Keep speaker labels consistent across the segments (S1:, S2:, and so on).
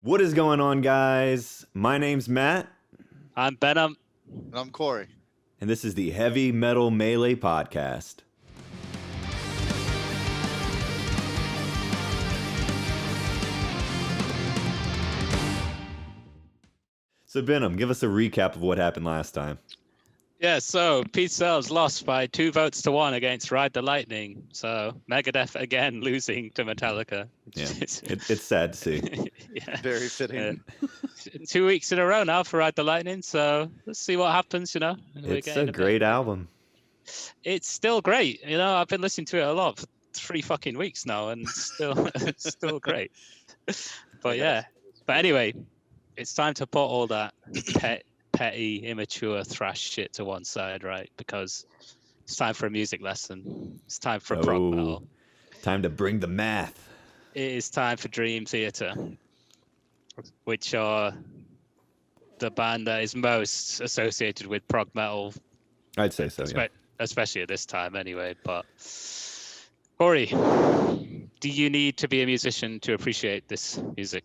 S1: What is going on, guys? My name's Matt,
S2: I'm Benham.
S3: And I'm Corey.
S1: and this is the Heavy Metal Melee Podcast. So, Benham, give us a recap of what happened last time.
S2: Yeah, so Pete Sells lost by 2 votes to 1 against Ride the Lightning. So Megadeth again losing to Metallica.
S1: Yeah, it's sad to see.
S2: Yeah.
S3: Very fitting.
S2: 2 weeks in a row now for Ride the Lightning. So let's see what happens, We're
S1: It's a
S2: getting
S1: great album.
S2: It's still great. I've been listening to it a lot for 3 fucking weeks now and it's still great. But yeah. But anyway, it's time to put all that petty, immature thrash shit to one side, right? Because it's time for a music lesson. It's time for prog metal.
S1: Time to bring the math.
S2: It is time for Dream Theater, which are the band that is most associated with prog metal.
S1: I'd say so, yeah.
S2: Especially at this time anyway. But Corey, do you need to be a musician to appreciate this music?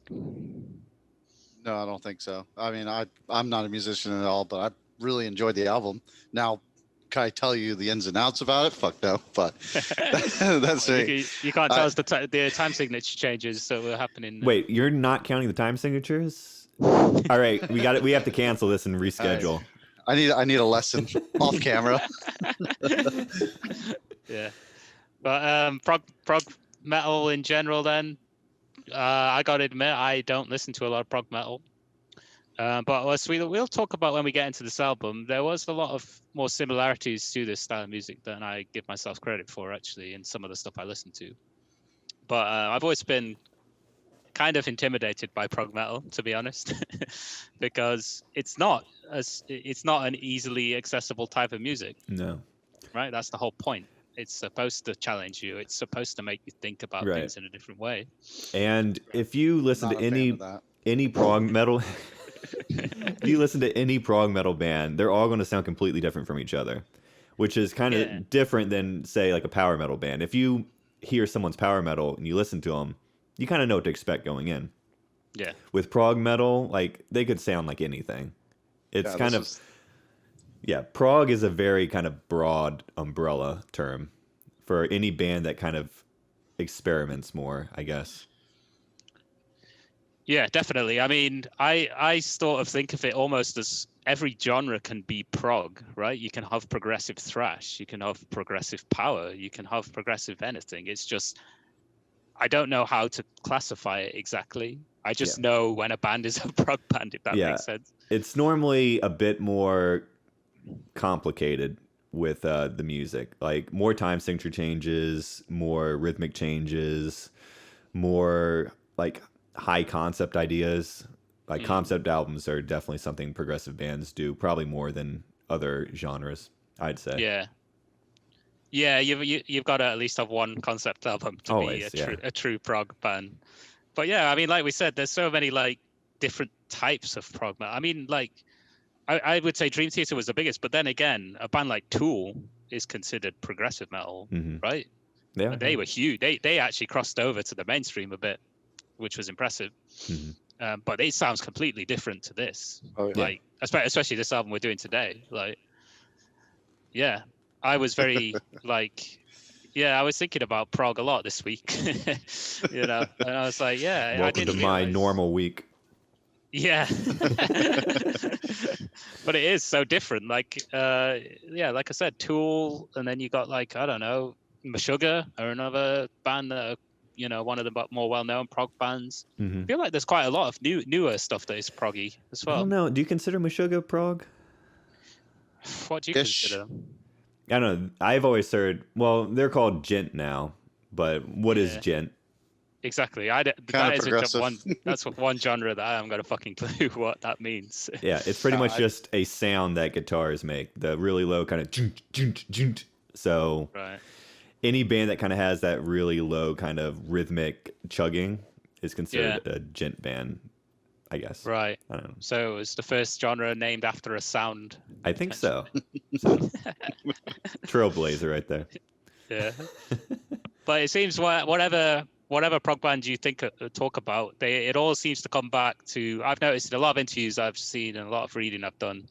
S3: No, I don't think so. I mean, I'm not a musician at all, but I really enjoyed the album. Now, can I tell you the ins and outs about it? Fuck no, but that's
S2: me. You can't tell us the time signature changes that were happening.
S1: Wait, you're not counting the time signatures? All right, we have to cancel this and reschedule.
S3: I need a lesson off camera.
S2: Yeah, but prog metal in general then. I gotta admit, I don't listen to a lot of prog metal. But as we'll talk about when we get into this album, there was a lot of more similarities to this style of music than I give myself credit for, actually, in some of the stuff I listen to. But I've always been kind of intimidated by prog metal, to be honest, because it's not an easily accessible type of music.
S1: No.
S2: Right? That's the whole point. It's supposed to challenge you. It's supposed to make you think about things in a different way.
S1: And if you listen to any prog metal, if you listen to any prog metal band, they're all going to sound completely different from each other, which is kind of different than, say, like a power metal band. If you hear someone's power metal and you listen to them, you kind of know what to expect going in.
S2: Yeah.
S1: With prog metal, like, they could sound like anything. It's prog is a very kind of broad umbrella term for any band that kind of experiments more, I guess.
S2: Yeah, definitely. I mean, I sort of think of it almost as every genre can be prog, right? You can have progressive thrash, you can have progressive power, you can have progressive anything. It's just, I don't know how to classify it exactly. I just know when a band is a prog band, if that makes sense.
S1: It's normally a bit more complicated with the music, like more time signature changes, more rhythmic changes, more like high concept ideas. Like concept albums are definitely something progressive bands do, probably more than other genres, I'd say.
S2: Yeah, you've got to at least have one concept album to be a true prog band. But yeah, I mean, like we said, there's so many like different types of prog metal. I mean, like I would say Dream Theater was the biggest, but then again, a band like Tool is considered progressive metal, right?
S1: Yeah,
S2: they were huge. They actually crossed over to the mainstream a bit, which was impressive. But it sounds completely different to this. Like, especially this album we're doing today. Like, yeah, I was very like, I was thinking about prog a lot this week, and I was like,
S1: welcome to my normal week.
S2: Yeah. But it is so different. Like, like I said, Tool, and then you got like, I don't know, Meshuggah or another band that are, one of the more well-known prog bands. I feel like there's quite a lot of newer stuff that is proggy as well.
S1: I don't know. Do you consider Meshuggah prog?
S2: What do you consider?
S1: I don't know. I've always heard, well, they're called gent now, but what is gent?
S2: Exactly. That's one genre that I haven't got a fucking clue what that means.
S1: Yeah, it's pretty much just a sound that guitars make, the really low kind of junt, junt, junt. So any band that kind of has that really low kind of rhythmic chugging is considered a gent band, I guess.
S2: Right.
S1: I don't know.
S2: So it was the first genre named after a sound.
S1: I think so. Trailblazer right there.
S2: Yeah. But it seems whatever whatever prog band you talk about, it all seems to come back to. I've noticed in a lot of interviews I've seen and a lot of reading I've done,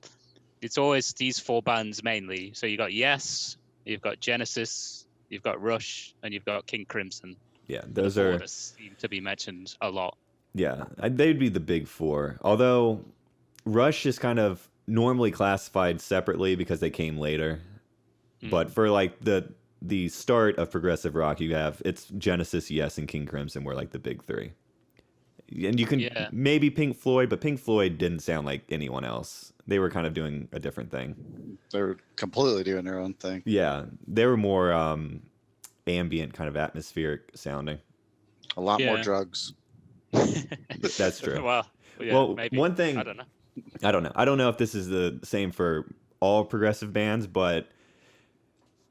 S2: it's always these 4 bands mainly. So you got Yes, you've got Genesis, you've got Rush, and you've got King Crimson.
S1: Yeah,
S2: The
S1: those
S2: 4
S1: are
S2: that seem to be mentioned a lot.
S1: yeah, they'd be the big 4. Although Rush is kind of normally classified separately because they came later. But for like the start of progressive rock, it's Genesis, Yes, and King Crimson were like the big 3. And you can maybe Pink Floyd, but Pink Floyd didn't sound like anyone else. They were kind of doing a different thing.
S3: They were completely doing their own thing.
S1: Yeah, they were more ambient, kind of atmospheric sounding.
S3: A lot more drugs.
S1: That's true.
S2: Well, maybe.
S1: One thing
S2: I don't know.
S1: I don't know if this is the same for all progressive bands, but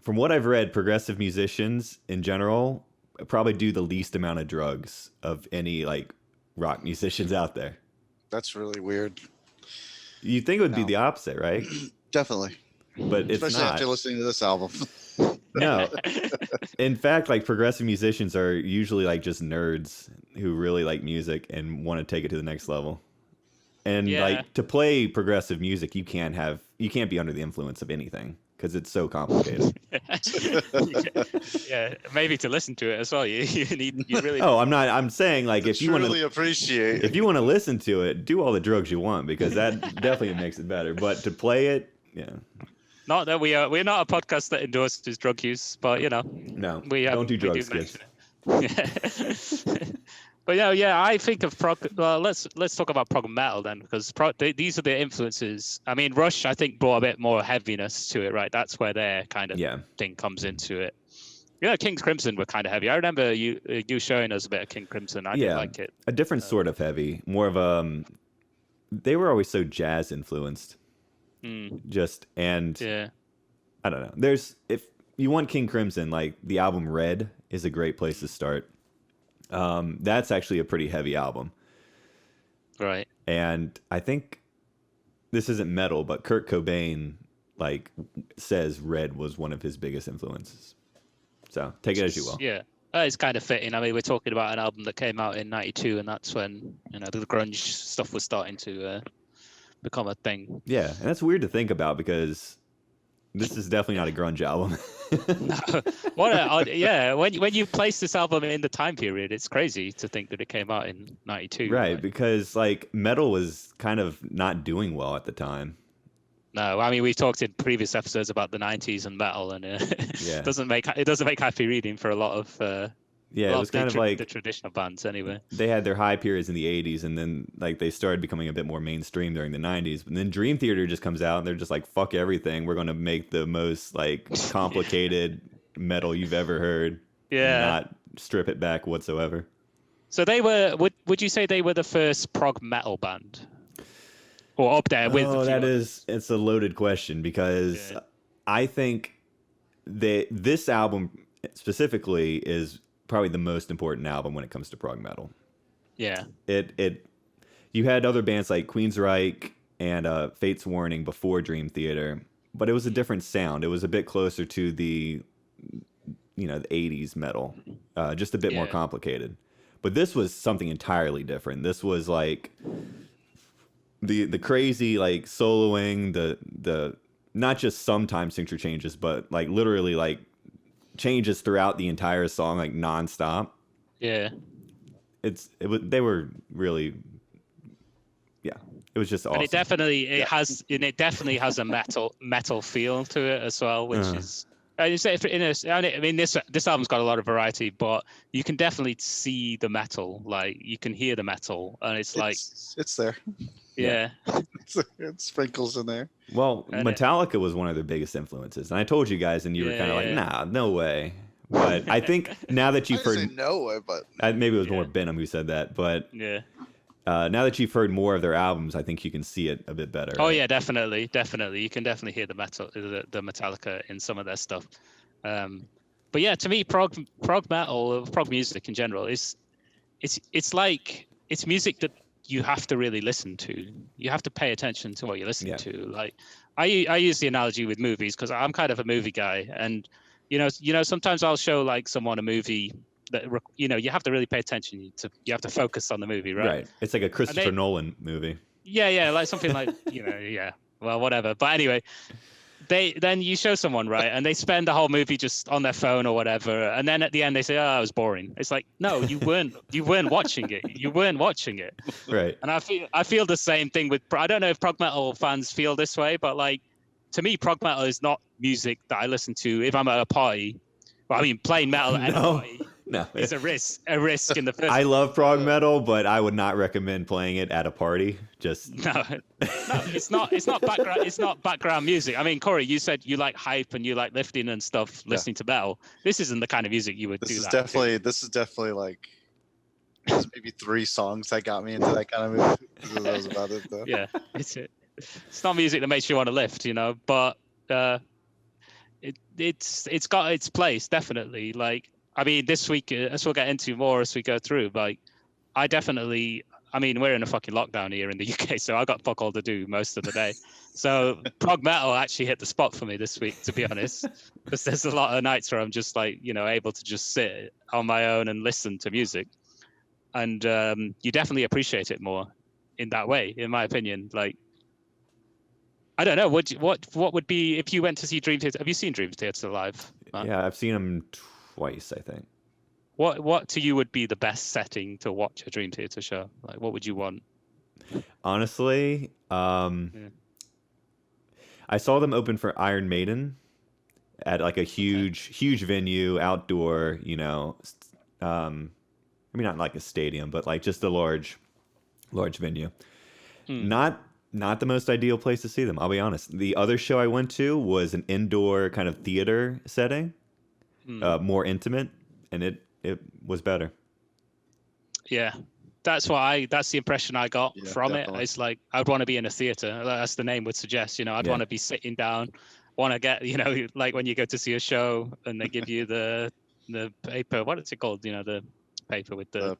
S1: from what I've read, progressive musicians in general probably do the least amount of drugs of any like rock musicians out there.
S3: That's really weird.
S1: You'd think it would be the opposite, right?
S3: Definitely.
S1: But it's
S3: especially
S1: not.
S3: after listening to this album.
S1: No. In fact, like progressive musicians are usually like just nerds who really like music and want to take it to the next level. And like to play progressive music, you can't be under the influence of anything because it's so complicated.
S2: Yeah, maybe to listen to it as well. You really.
S1: Oh, I'm saying like if you want to
S3: appreciate,
S1: if you want to listen to it, do all the drugs you want because that definitely makes it better. But to play it, yeah.
S2: Not that we're not a podcast that endorses drug use, but
S1: no,
S2: don't
S1: do drugs, kids.
S2: But I think of prog. Well, let's talk about prog metal then, because these are the influences. I mean, Rush I think brought a bit more heaviness to it, right? That's where their kind of thing comes into it. King's Crimson were kind of heavy. I remember you showing us a bit of King Crimson. I didn't like it.
S1: A different sort of heavy, more of they were always so jazz influenced. I don't know. If you want King Crimson, like the album Red is a great place to start. That's actually a pretty heavy album.
S2: Right.
S1: And I think this isn't metal, but Kurt Cobain like says Red was one of his biggest influences. So take it as you will.
S2: Yeah. It's kind of fitting. I mean, we're talking about an album that came out in '92, and that's when the grunge stuff was starting to become a thing.
S1: Yeah, and that's weird to think about because this is definitely not a grunge album.
S2: When you place this album in the time period, it's crazy to think that it came out in '92.
S1: Right, because like metal was kind of not doing well at the time.
S2: No, I mean we've talked in previous episodes about the '90s and metal, and it doesn't make happy reading for a lot of.
S1: Yeah, it was kind of like
S2: the traditional bands anyway.
S1: They had their high periods in the 80s, and then like they started becoming a bit more mainstream during the 90s. But then Dream Theater just comes out, and they're just like, fuck everything. We're going to make the most like complicated metal you've ever heard.
S2: Yeah.
S1: And not strip it back whatsoever.
S2: So they were, would you say they were the first prog metal band? Or up there with
S1: it's a loaded question because I think this album specifically is probably the most important album when it comes to prog metal.
S2: Yeah.
S1: You had other bands like Queensryche and Fate's Warning before Dream Theater, but it was a different sound. It was a bit closer to the the 80s metal, just a bit more complicated. But this was something entirely different. This was like the crazy like soloing, the not just some time signature changes, but like literally like changes throughout the entire song, like nonstop.
S2: Yeah.
S1: They were really, it was just awesome.
S2: And it definitely has a metal feel to it as well, which is. I mean, this album's got a lot of variety, but you can definitely see the metal. Like you can hear the metal, and it's
S3: there.
S2: Yeah,
S3: it sprinkles in there.
S1: Well, Metallica was one of their biggest influences, and I told you guys, and you were kind of like, "Nah, no way." But I think now that you've heard,
S3: no way, but
S1: maybe it was more Benham who said that, but now that you've heard more of their albums, I think you can see it a bit better.
S2: Oh yeah, definitely. You can definitely hear the Metallica in some of their stuff. But yeah, to me, prog metal, prog music in general, it's music that you have to really listen to. You have to pay attention to what you're listening to. Like I use the analogy with movies because I'm kind of a movie guy, and sometimes I'll show like someone a movie that you have to really pay attention. You have to focus on the movie, right?
S1: Right. It's like a Christopher Nolan movie.
S2: Yeah, like something like yeah. Well, whatever. But anyway, then you show someone, right, and they spend the whole movie just on their phone or whatever, and then at the end they say, "Oh, it was boring." It's like, no, you weren't watching it. You weren't watching it.
S1: Right.
S2: And I feel the same thing with. I don't know if prog metal fans feel this way, but like to me, prog metal is not music that I listen to if I'm at a party. Well, I mean, playing metal at a party.
S1: No,
S2: it's a risk in the first.
S1: I love prog metal, but I would not recommend playing it at a party. Just
S2: no, it's not background. It's not background music. I mean, Corey, you said you like hype and you like lifting and stuff, listening to metal. This isn't the kind of music you would do.
S3: This is definitely like there's maybe 3 songs that got me into that kind of movie. That was about it, though.
S2: Yeah, it's not music that makes you want to lift, but it's got its place definitely. Like, I mean, this week, as we'll get into more as we go through, like, I mean, we're in a fucking lockdown here in the UK, so I got fuck all to do most of the day. So prog metal actually hit the spot for me this week, to be honest, because there's a lot of nights where I'm just like, able to just sit on my own and listen to music. And you definitely appreciate it more in that way, in my opinion. Like, I don't know, what would be, if you went to see Dream Theater, have you seen Dream Theater live, man?
S1: Yeah, I've seen them twice, I think.
S2: What to you would be the best setting to watch a Dream Theater show? Like, what would you want?
S1: Honestly, I saw them open for Iron Maiden at like a huge venue, outdoor, I mean, not like a stadium, but like just a large venue. Not the most ideal place to see them, I'll be honest. The other show I went to was an indoor kind of theater setting, more intimate, and it was better.
S2: Yeah, that's the impression I got from
S3: definitely.
S2: it. It's like, I'd want to be in a theater, as the name would suggest. I'd want to be sitting down, want to get, like when you go to see a show and they give you the paper, what is it called? The paper with the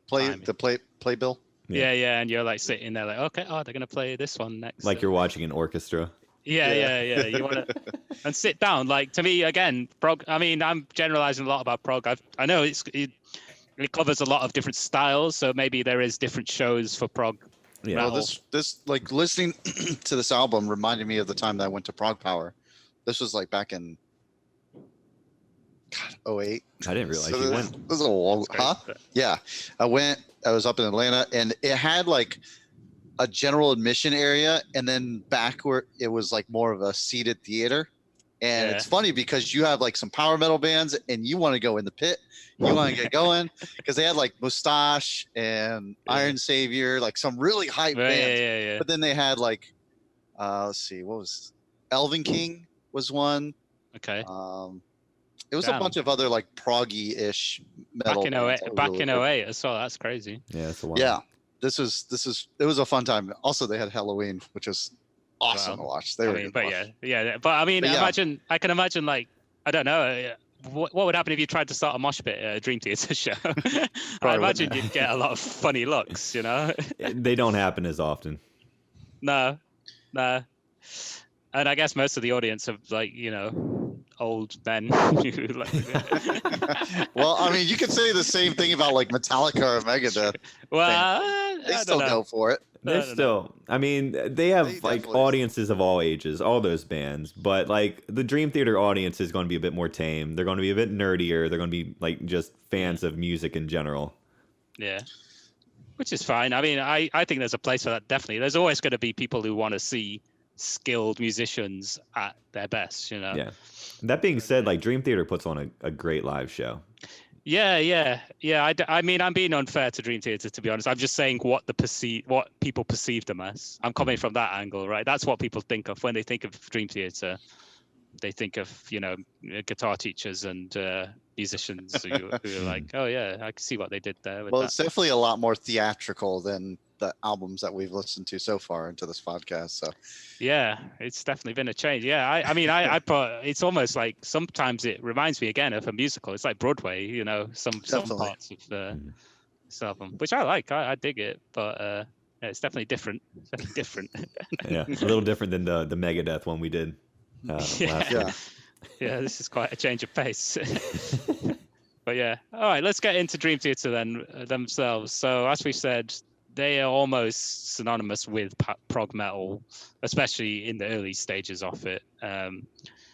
S3: playbill.
S2: Yeah, and you're like sitting there like, okay, they're gonna play this one next.
S1: Like you're watching an orchestra.
S2: Yeah. You want to and sit down. Like, to me, again, prog. I mean, I'm generalizing a lot about prog. I know it covers a lot of different styles, so maybe there is different shows for prog.
S1: Yeah.
S3: Well, this like listening to this album reminded me of the time that I went to Prog Power. This was like back in 08.
S1: I didn't realize
S3: So
S1: you went.
S3: This is a long, Yeah, I went. I was up in Atlanta, and it had like a general admission area, and then back where it was like more of a seated theater. And it's funny because you have like some power metal bands, and you want to go in the pit. You want to get going because they had like Mustache and Iron Savior, like some really hype bands.
S2: Yeah.
S3: But then they had like, let's see, what was Elven King was one.
S2: Okay.
S3: It was a bunch of other like proggy-ish metal.
S2: Back in 08 as well. That's crazy.
S1: Yeah, it's a while.
S3: Yeah, it was a fun time. Also, they had Halloween, which was awesome to watch. They were good
S2: but
S3: fun.
S2: but I mean, I can imagine like, I don't know. What would happen if you tried to start a mosh pit at a Dream Theater show? I imagine you'd get a lot of funny looks,
S1: They don't happen as often.
S2: No. And I guess most of the audience are like, old men.
S3: Well, I mean, you could say the same thing about like Metallica or Megadeth.
S2: Well,
S3: they still go for it.
S1: I mean, they have
S3: They
S1: like
S3: definitely-
S1: audiences of all ages, all those bands, but like the Dream Theater audience is going to be a bit more tame. They're going to be a bit nerdier. They're going to be like just fans of music in general.
S2: Yeah. Which is fine. I mean, I think there's a place for that, definitely. There's always going to be people who want to see skilled musicians at their best,
S1: Yeah. That being said, like Dream Theater puts on a great live show.
S2: Yeah. I mean, I'm being unfair to Dream Theater, to be honest. I'm just saying what people perceive them as. I'm coming from that angle, right? That's what people think of when they think of Dream Theater. They think of, guitar teachers and musicians who are like, oh yeah, I can see what they did there.
S3: Well, it's definitely a lot more theatrical than the albums that we've listened to so far into this podcast. So
S2: yeah, it's definitely been a change. Yeah, I mean, I put, it's almost like sometimes it reminds me again of a musical. It's like Broadway, some parts of this album, which I like. I dig it, but yeah, it's definitely different. It's definitely different.
S1: Yeah, a little different than the Megadeth one we did. Last
S2: Yeah, this is quite a change of pace. But yeah, all right. Let's get into Dream Theater then themselves. So as we said, they are almost synonymous with prog metal, especially in the early stages of it.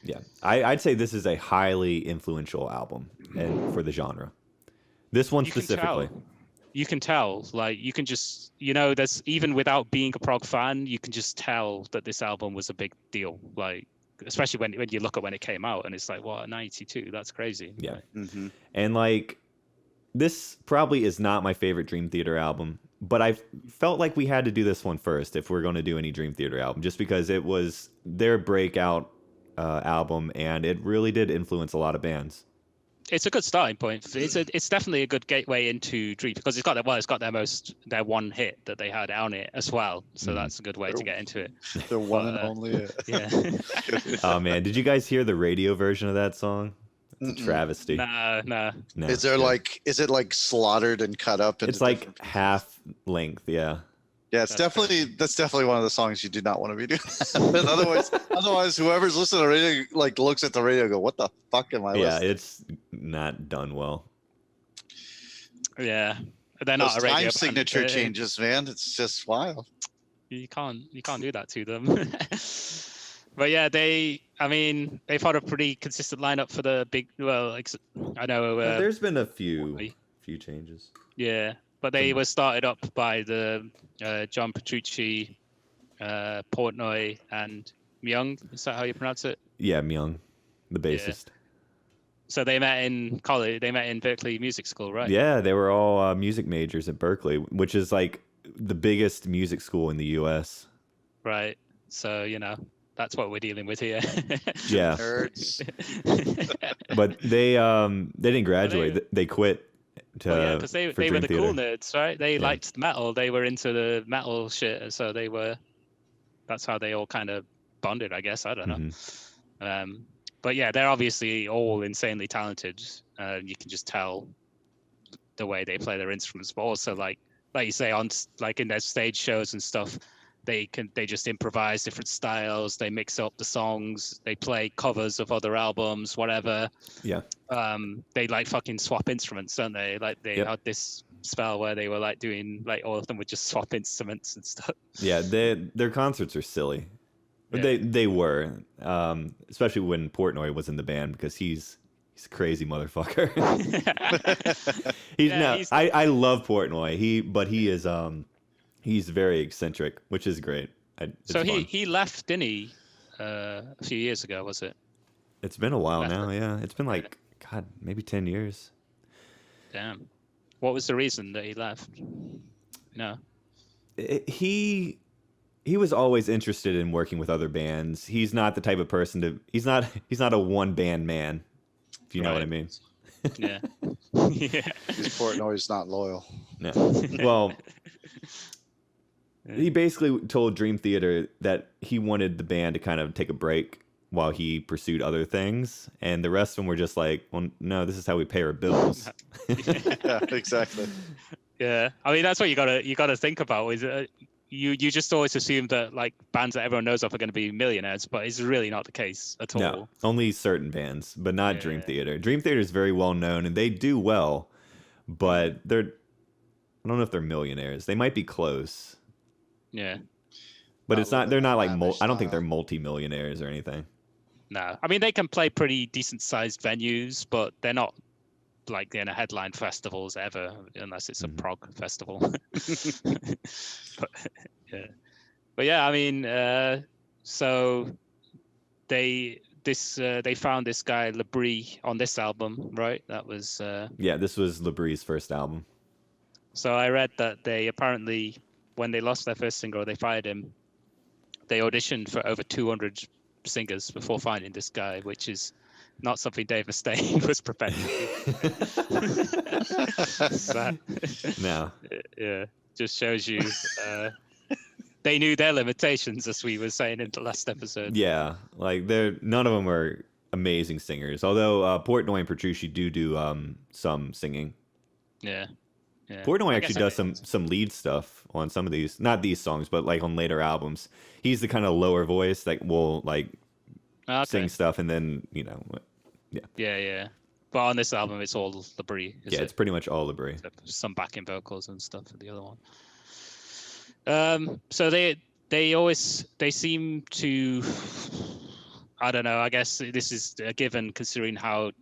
S1: Yeah, I'd say this is a highly influential album and for the genre. This one specifically.
S2: You can tell, like you can just, there's even without being a prog fan, you can just tell that this album was a big deal. Like, especially when you look at when it came out, and it's like, what, 92? That's crazy.
S1: Yeah,
S3: Mm-hmm.
S1: and like, this probably is not my favorite Dream Theater album, but I felt like we had to do this one first if we're going to do any Dream Theater album, just because it was their breakout album, and it really did influence a lot of bands.
S2: It's a good starting point. It's definitely a good gateway into Dream, because it's got their one hit that they had on it as well. So that's a good way to get into it.
S3: The one and only.
S2: Yeah.
S1: Oh man, did you guys hear the radio version of that song? It's a travesty.
S2: No.
S1: No,
S3: Is there is it like slaughtered and cut up?
S1: It's like half length, yeah.
S3: Yeah, that's definitely one of the songs you do not want to be doing. But otherwise, whoever's listening to the radio looks at the radio and go, "What the fuck am I?"
S1: Yeah,
S3: listening?
S1: it's not done well.
S2: Yeah, they're not
S3: Those
S2: a radio
S3: time
S2: band.
S3: signature changes, man. It's just wild.
S2: You can't do that to them. But yeah, they've had a pretty consistent lineup for the big. Well, I know
S1: There's been a few changes.
S2: Yeah, but they were started up by the John Petrucci, Portnoy, and Myung. Is that how you pronounce it?
S1: Yeah, Myung, the bassist.
S2: Yeah. So they met in college. They met in Berkeley Music School, right?
S1: Yeah, they were all music majors at Berkeley, which is like the biggest music school in the U.S.
S2: Right. So that's what we're dealing with here.
S1: Yeah.
S3: Nerds.
S1: But they didn't graduate. They quit.
S2: Because they were the cool nerds, right? They
S1: Yeah.
S2: liked metal. They were into the metal shit. So that's how they all kind of bonded, I guess. I don't know.
S1: Mhm.
S2: But yeah, they're obviously all insanely talented. You can just tell the way they play their instruments, but also like you say, in their stage shows and stuff, they just improvise different styles. They mix up the songs. They play covers of other albums, whatever.
S1: Yeah.
S2: They like fucking swap instruments, don't they? Like they
S1: Yep.
S2: had this spell where they were like doing, like, all of them would just swap instruments and stuff.
S1: Yeah, their concerts are silly.
S2: Yeah.
S1: They were, especially when Portnoy was in the band, because he's a crazy motherfucker. I love Portnoy. But he is he's very eccentric, which is great. It's
S2: So
S1: fun.
S2: he left, didn't he? A few years ago, was it?
S1: It's been a while now. Yeah, it's been like God, maybe 10 years.
S2: Damn. What was the reason that he left? No.
S1: He was always interested in working with other bands. He's not the type of person to. He's not a one band man. If you know what I mean.
S2: Yeah. Yeah.
S3: He's Portnoy's not loyal.
S1: No. Well, he basically told Dream Theater that he wanted the band to kind of take a break while he pursued other things, and the rest of them were just like, well, no, this is how we pay our bills.
S3: Yeah, exactly.
S2: Yeah. I mean, that's what you gotta think about. Is you just always assume that like bands that everyone knows of are going to be millionaires, but it's really not the case at all.
S1: No, only certain bands, but not
S2: Yeah.
S1: Dream Theater. Dream Theater is very well known, and they do well, but I don't know if they're millionaires. They might be close,
S2: Yeah.
S1: but
S3: Not
S1: it's not.
S3: living
S1: They're
S3: that
S1: not like.
S3: lavish
S1: I don't think
S3: style.
S1: they're multi-millionaires or anything.
S2: No. I mean, they can play pretty decent sized venues, but they're not like in a headline festivals ever, unless it's a prog festival. But yeah, I mean, so they found this guy Labrie on this album, right? That was
S1: Yeah, this was Labrie's first album.
S2: so I read that they apparently, when they lost their first singer, or they fired him, they auditioned for over 200 singers before finding this guy, which is not something Dave Mustaine was prepared to do. So,
S1: No.
S2: yeah, just shows you they knew their limitations, as we were saying in the last episode.
S1: Yeah, like none of them are amazing singers. Although Portnoy and Petrucci do some singing.
S2: Yeah.
S1: Portnoy
S2: I
S1: actually
S2: guess
S1: does some lead stuff on some of these, not these songs, but like on later albums. He's the kind of lower voice that will like
S2: Okay.
S1: sing stuff, and then
S2: Yeah. But on this album, it's all Labrie.
S1: Yeah, it's pretty much all Labrie.
S2: Some backing vocals and stuff for the other one. So they seem to, I don't know. I guess this is a given considering how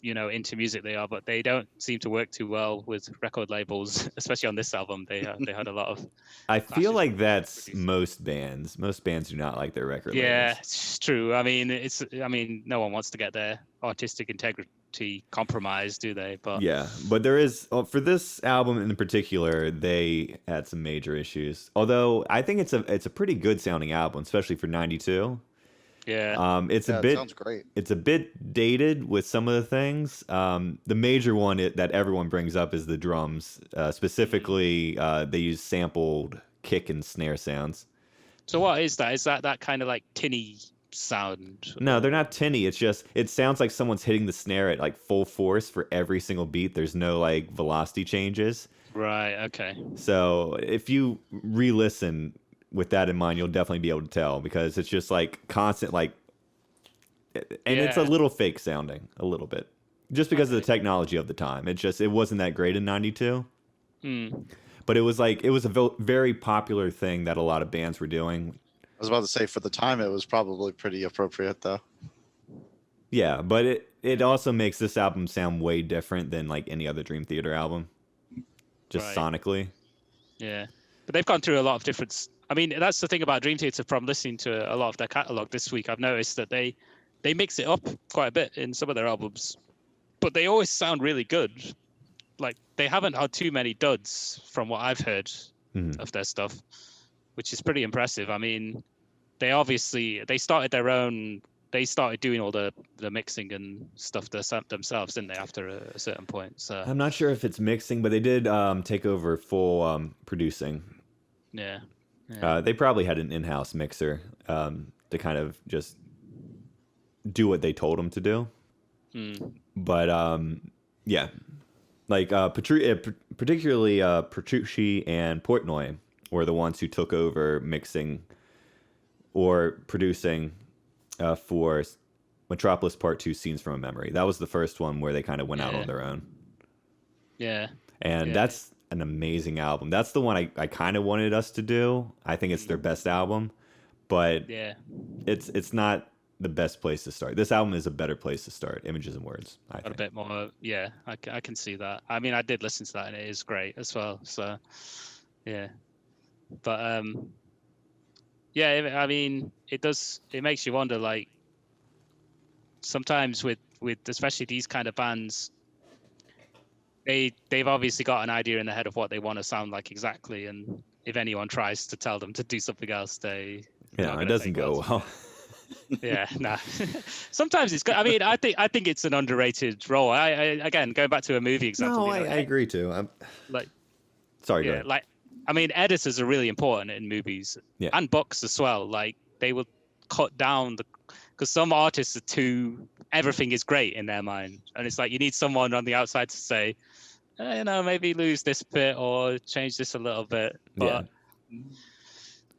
S2: into music they are, but they don't seem to work too well with record labels, especially on this album. They had a lot of.
S1: I feel like that's
S2: producers.
S1: most bands. Most bands do not like their record
S2: Yeah,
S1: labels.
S2: it's true. I mean, no one wants to get their artistic integrity compromised, do they? But
S1: Yeah, but there is for this album in particular, they had some major issues. Although I think it's a pretty good sounding album, especially for '92.
S2: yeah,
S1: It's
S3: Yeah,
S1: a
S3: it
S1: bit
S3: sounds great.
S1: it's a bit dated with some of the things. The major one that everyone brings up is the drums. Specifically, they use sampled kick and snare sounds.
S2: so what is that? Is that kind of like tinny sound?
S1: No, they're not tinny. It's just it sounds like someone's hitting the snare at like full force for every single beat. There's no like velocity changes.
S2: Right. Okay.
S1: So if you re-listen with that in mind, you'll definitely be able to tell because it's just like constant like, and it's a
S2: Yeah.
S1: little fake sounding a little bit, just because of the technology of the time. It wasn't that great in '92, but it was a very popular thing that a lot of bands were doing.
S3: I was about to say for the time it was probably pretty appropriate though.
S1: Yeah, but it also makes this album sound way different than like any other Dream Theater album, just
S2: Right.
S1: sonically.
S2: Yeah, but they've gone through a lot of different. I mean, that's the thing about Dream Theater. From listening to a lot of their catalog this week, I've noticed that they mix it up quite a bit in some of their albums, but they always sound really good. Like they haven't had too many duds from what I've heard of their stuff, which is pretty impressive. I mean, they started their own. They started doing all the mixing and stuff themselves, didn't they? After a certain point, so
S1: I'm not sure if it's mixing, but they did take over full producing.
S2: yeah.
S1: They probably had an in-house mixer to kind of just do what they told them to do. But yeah, like particularly Petrucci and Portnoy were the ones who took over mixing or producing for Metropolis Part 2 Scenes from a Memory. That was the first one where they kind of went out on their own.
S2: Yeah.
S1: And that's an amazing album. That's the one I kind of wanted us to do. I think it's their best album, but
S2: Yeah.
S1: it's not the best place to start. This album is a better place to start. Images and Words, I
S2: A
S1: think.
S2: bit more, yeah. I can see that. I mean, I did listen to that, and it is great as well. So, yeah. But yeah. I mean, it does. It makes you wonder. Like, sometimes with especially these kind of bands, they've obviously got an idea in their head of what they want to sound like exactly, and if anyone tries to tell them to do something else, it
S1: doesn't go well.
S2: Yeah, nah. Sometimes it's good. I mean, I think it's an underrated role. I again, going back to a movie example.
S1: No, I agree too. I'm
S2: like,
S1: sorry. Go
S2: yeah,
S1: ahead.
S2: like, I mean, editors are really important in movies and books as well. Like, they will cut down because some artists are everything is great in their mind, and it's like you need someone on the outside to say, maybe lose this bit or change this a little bit. But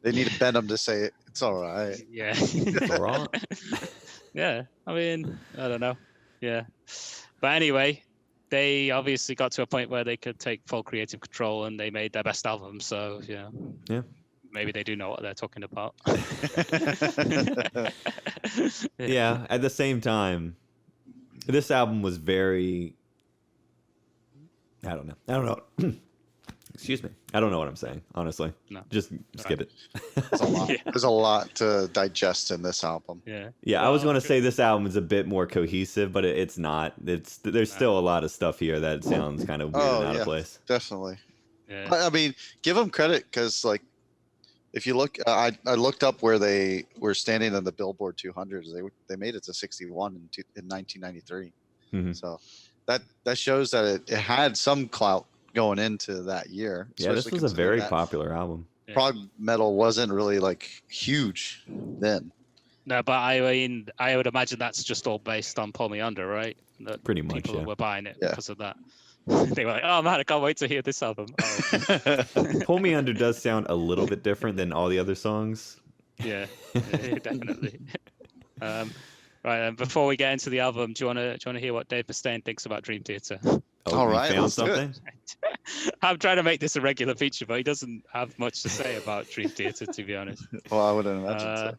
S3: They need a Benham to say it's all right.
S2: yeah.
S1: All right.
S2: Yeah, I mean, I don't know. Yeah, but anyway, they obviously got to a point where they could take full creative control, and they made their best album. So yeah, maybe they do know what they're talking about.
S1: Yeah. At the same time, this album was very. I don't know. Excuse me. I don't know what I'm saying, honestly.
S2: No.
S1: Just skip it.
S3: There's a lot. There's a lot to digest in this album.
S2: Yeah.
S1: Yeah, I was going to say this album is a bit more cohesive, but it's not. There's still a lot of stuff here that sounds kind of weird and out of place.
S3: Definitely.
S2: Yeah.
S3: I mean, give them credit because, like, if you look, I looked up where they were standing in the Billboard 200s. They made it to 61 in 1993.
S1: Mhm.
S3: So that shows that it had some clout going into that year.
S1: Yeah, this was a very popular album.
S3: Prog metal wasn't really like huge then.
S2: No, but I mean, I would imagine that's just all based on Pull Me Under, right? That
S1: Pretty much,
S2: people
S1: yeah.
S2: were buying it because of that. They were like, "Oh man, I can't wait to hear this album." Oh.
S1: Pull Me Under does sound a little bit different than all the other songs.
S2: Yeah, definitely. Right, and before we get into the album, do you wanna hear what Dave Mustaine thinks about Dream Theater?
S1: Oh,
S3: All
S1: you
S3: right,
S1: found
S3: let's do it.
S1: something?
S2: I'm trying to make this a regular feature, but he doesn't have much to say about Dream Theater, to be honest.
S3: Well, I wouldn't imagine so.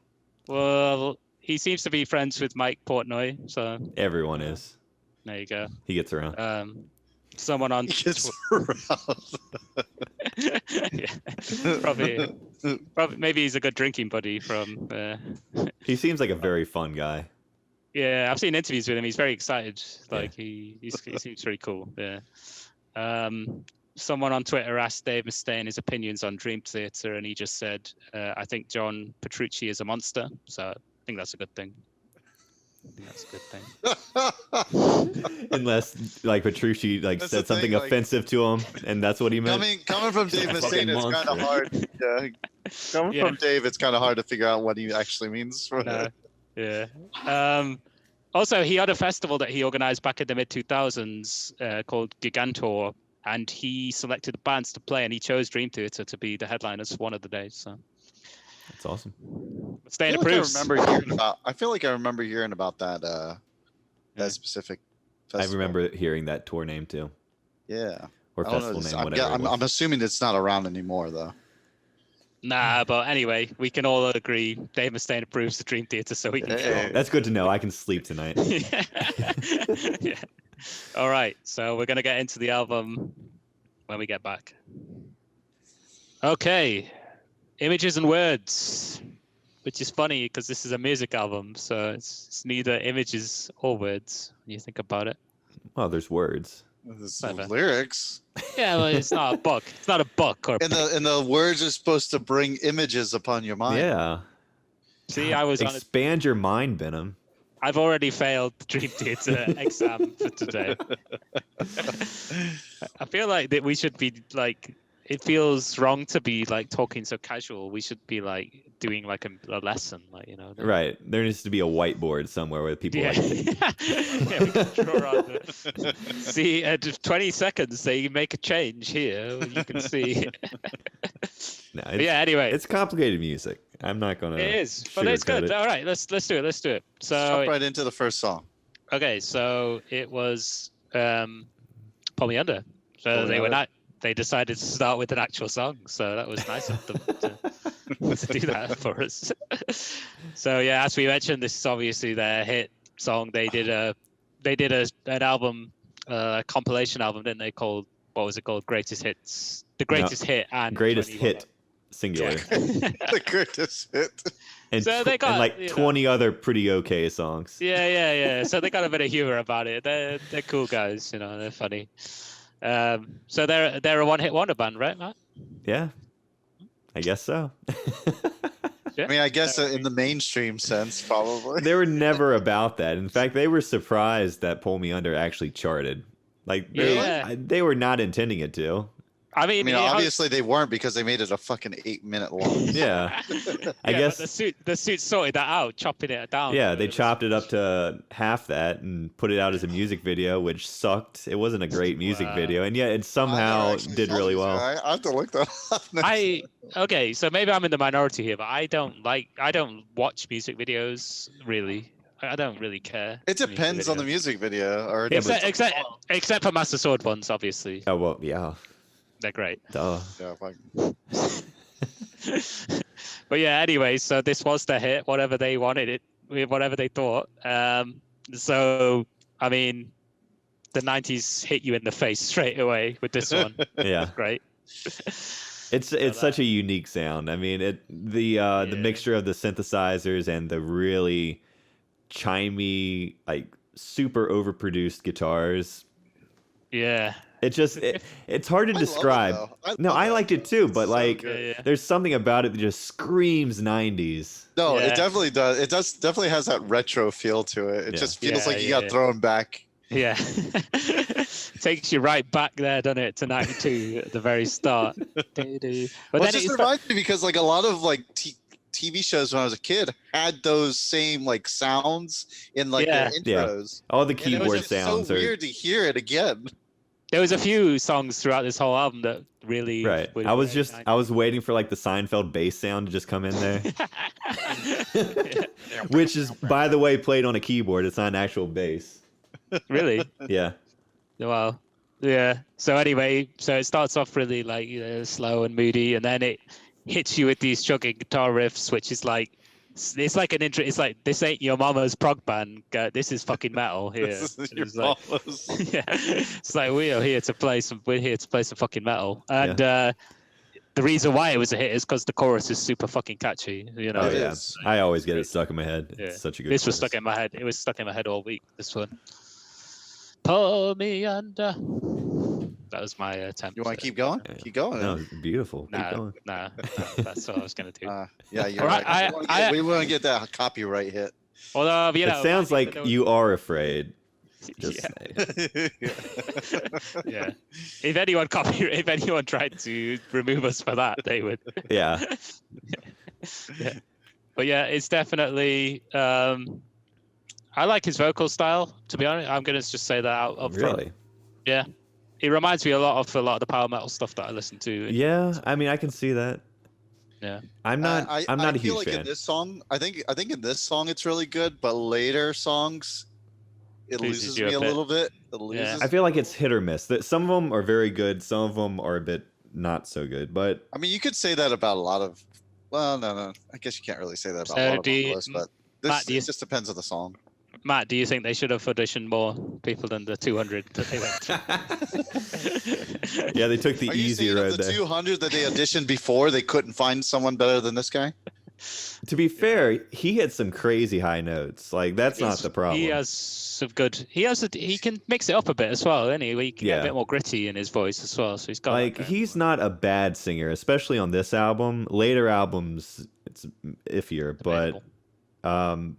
S2: Well, he seems to be friends with Mike Portnoy, so
S1: Everyone is.
S2: there you go.
S1: He gets around.
S2: Someone on
S3: He gets around.
S2: yeah, probably maybe he's a good drinking buddy from.
S1: He seems like a very fun guy.
S2: Yeah, I've seen interviews with him. He's very excited. Like he seems very cool. Yeah. Someone on Twitter asked Dave Mustaine his opinions on Dream Theater, and he just said, "I think John Petrucci is a monster." So I think that's a good thing.
S1: Unless like Petrucci like
S3: That's
S1: said
S3: the
S1: something
S3: thing, like-
S1: offensive to him, and that's what he meant.
S3: Coming from Dave
S1: Fucking
S3: Mustaine, it's kind of
S1: monster.
S3: hard. Yeah. Coming
S2: Yeah.
S3: from Dave, it's kind of hard to figure out what he actually means.
S2: No. Yeah. Also, he had a festival that he organized back in the mid 2000s called Gigantor, and he selected bands to play, and he chose Dream Theater to be the headliners one of the days. So
S1: That's awesome.
S2: Mustaine
S3: I
S2: approves.
S3: feel like I remember hearing about that
S2: Yeah.
S3: that specific
S1: I
S3: festival.
S1: remember hearing that tour name too,
S3: Yeah.
S1: or
S3: I don't know,
S1: festival
S3: it's-
S1: name, whatever. it was.
S3: I'm assuming it's not around anymore though.
S2: Nah, but anyway, we can all agree Dave Mustaine approves the Dream Theater, so we can.
S3: Hey.
S1: That's good to know. I can sleep tonight.
S2: Yeah. All right, so we're gonna get into the album when we get back. Okay, images and words, which is funny because this is a music album, so it's neither images or words when you think about it.
S1: Well, there's words.
S3: There's
S2: Clever.
S3: lyrics.
S2: Yeah, well, it's not a book. It's not a book or.
S3: And the words are supposed to bring images upon your mind.
S1: Yeah.
S2: See, I was on.
S1: Expand your mind, Benham.
S2: I've already failed the Dream Theater exam for today. I feel like that we should be like. It feels wrong to be like talking so casual. We should be like doing like a lesson, like
S1: Right. There needs to be a whiteboard somewhere where people
S2: Yeah.
S1: like.
S2: Yeah, we can draw on the... See, at 20 seconds, they make a change here. You can see.
S1: No,
S2: But yeah. Anyway,
S1: it's complicated music. I'm not gonna.
S2: it is, but it's
S1: sugarcoat
S2: good.
S1: it.
S2: All right, let's do it. Let's do it. So
S3: Jump right into the first song.
S2: okay, so it was Pull Me Under. So
S3: Pull Me
S2: they were
S3: Under.
S2: not. They decided to start with an actual song, so that was nice of them to do that for us. So yeah, as we mentioned, this is obviously their hit song. They did an album, a compilation album, didn't they? Called, what was it called? Greatest Hits. The Greatest Hit and
S1: Greatest
S2: 21.
S1: hit, singular,
S3: The greatest hit.
S1: and,
S2: So they got,
S1: and like
S2: you know.
S1: 20 other pretty okay songs.
S2: Yeah. So they got a bit of humor about it. They're cool guys, they're funny. So they're a one-hit wonder band, right, Matt?
S1: Yeah, I guess so.
S2: Yeah.
S3: I mean, I guess in the mainstream sense, probably.
S1: They were never about that. In fact, they were surprised that "Pull Me Under" actually charted. Like
S2: Yeah.
S1: they were not intending it to.
S2: I
S3: I
S2: mean,
S3: mean, obviously they weren't because they made it a fucking 8-minute long.
S1: Yeah, I
S2: yeah,
S1: guess.
S2: but the suit sorted that out, chopping it down.
S1: Yeah, they chopped it up to half that and put it out as a music video, which sucked. It wasn't a great music
S2: Wow.
S1: video, and yet it
S3: I never
S1: somehow
S3: actually
S1: did
S3: saw
S1: really
S3: these.
S1: well.
S3: I have to look that up.
S2: Okay, so maybe I'm in the minority here, but I don't watch music videos really. I don't really care.
S3: It
S2: for music
S3: depends on the
S2: videos.
S3: music video. Or
S1: Yeah,
S2: Except for Master Sword ones, obviously.
S1: Oh well, yeah,
S2: They're great.
S1: duh.
S3: Yeah, fine.
S2: But yeah, anyway, so this was the hit, whatever they wanted it, whatever they thought. So I mean, the 90s hit you in the face straight away with this one.
S1: Yeah,
S2: Great.
S1: it's such a unique sound. I mean, the mixture of the synthesizers and the really chimey, like super overproduced guitars.
S2: Yeah.
S1: It just it's hard to describe. I liked it too, but like
S2: Yeah.
S1: there's something about it that just screams 90s.
S3: No,
S2: Yeah.
S3: it definitely does. It definitely has that retro feel to it. It
S1: Yeah.
S3: just feels
S2: Yeah,
S3: like you
S2: yeah,
S3: got
S2: yeah.
S3: thrown back.
S2: Yeah. Takes you right back there, doesn't it, to 92 at the very start. But
S3: Well, it
S2: then
S3: just
S2: it's
S3: reminds me because like a lot of like TV shows when I was a kid had those same like sounds in like their
S2: Yeah.
S3: intros.
S1: All the
S3: And it was
S1: keyboard
S3: just
S1: sounds
S3: so
S1: are
S3: weird to hear it again.
S2: There was a few songs throughout this whole album that really.
S1: Right.
S2: were
S1: I was
S2: very
S1: just I was waiting for like the Seinfeld bass sound to just come in there, which is, by the way, played on a keyboard. It's not an actual bass.
S2: Really?
S1: Yeah.
S2: Well, yeah. So anyway, so it starts off really like slow and moody, and then it hits you with these chugging guitar riffs, which is like it's like an intro. It's like, this ain't your mama's prog band. This is fucking metal here.
S3: This is your
S2: It's like,
S3: mama's.
S2: yeah, it's like we're here to play some fucking metal, and the reason why it was a hit is because the chorus is super fucking catchy. You know,
S1: Oh
S3: It
S1: yeah.
S3: is.
S1: I always get it stuck in my head.
S2: Yeah.
S1: It's such a good.
S2: This was
S1: chorus.
S2: stuck in my head. It was stuck in my head all week. This one. Pull me under. That was my attempt.
S3: You want to keep going?
S1: Yeah.
S3: Keep going.
S1: No, it's beautiful. Keep
S2: Nah,
S1: going.
S2: nah, that's what I was gonna do.
S3: Yeah, you're
S2: All right,
S3: right. We want to get that copyright hit.
S2: Although, you know,
S1: It sounds like you are afraid. Just
S2: Yeah.
S1: say.
S2: Yeah. If anyone tried to remove us for that, they would.
S1: Yeah.
S2: Yeah. But yeah, it's definitely. I like his vocal style. To be honest, I'm gonna just say that out up front.
S1: Really?
S2: Yeah. It reminds me a lot of the power metal stuff that I listen to.
S1: Yeah. I mean, I can see that.
S2: Yeah.
S1: I'm not. I'm not a
S3: feel
S1: huge
S3: like
S1: fan.
S3: in this song, I think in this song it's really good, but later songs, it
S2: Loses
S3: loses
S2: you a
S3: me a
S2: bit.
S3: little bit. It loses.
S1: I feel like it's hit or miss. That some of them are very good. Some of them are a bit not so good. But
S3: I mean, you could say that about a lot of. Well, no. I guess you can't really say that about
S2: So
S3: a lot of
S2: do you-
S3: vocalists, but this
S2: Matt, do you-
S3: it just depends on the song.
S2: Matt, do you think they should have auditioned more people than the 200 that they went through?
S1: yeah, they took the
S3: Are you
S1: easy
S3: saying
S1: road
S3: of the
S1: there.
S3: 200 that they auditioned before, they couldn't find someone better than this guy?
S1: To be fair, he hit some crazy high notes. Like that's not the problem.
S2: He has some good. He can mix it up a bit as well, isn't he? He can get
S1: Yeah.
S2: a bit more gritty in his voice as well. So he's got
S1: Like
S2: that
S1: he's not a bad singer, especially on this album. Later albums, it's iffier,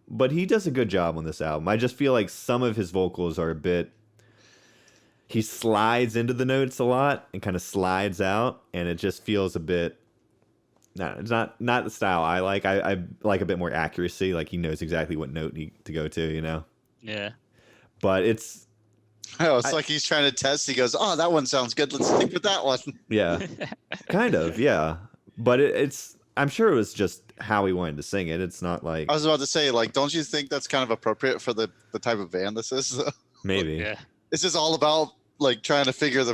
S1: but he does a good job on this album. I just feel like some of his vocals are a bit. He slides into the notes a lot and kind of slides out, and it just feels a bit. No, it's not the style I like. I like a bit more accuracy. Like he knows exactly what note to go to, you know.
S2: Yeah.
S1: But it's
S3: Oh, it's like he's trying to test. He goes, "Oh, that one sounds good. Let's stick with that one."
S1: yeah, kind of yeah. But it's. I'm sure it was just how he wanted to sing it. It's not like
S3: I was about to say, like, don't you think that's kind of appropriate for the type of band this is?
S1: maybe.
S2: Yeah.
S3: This is all about like trying to figure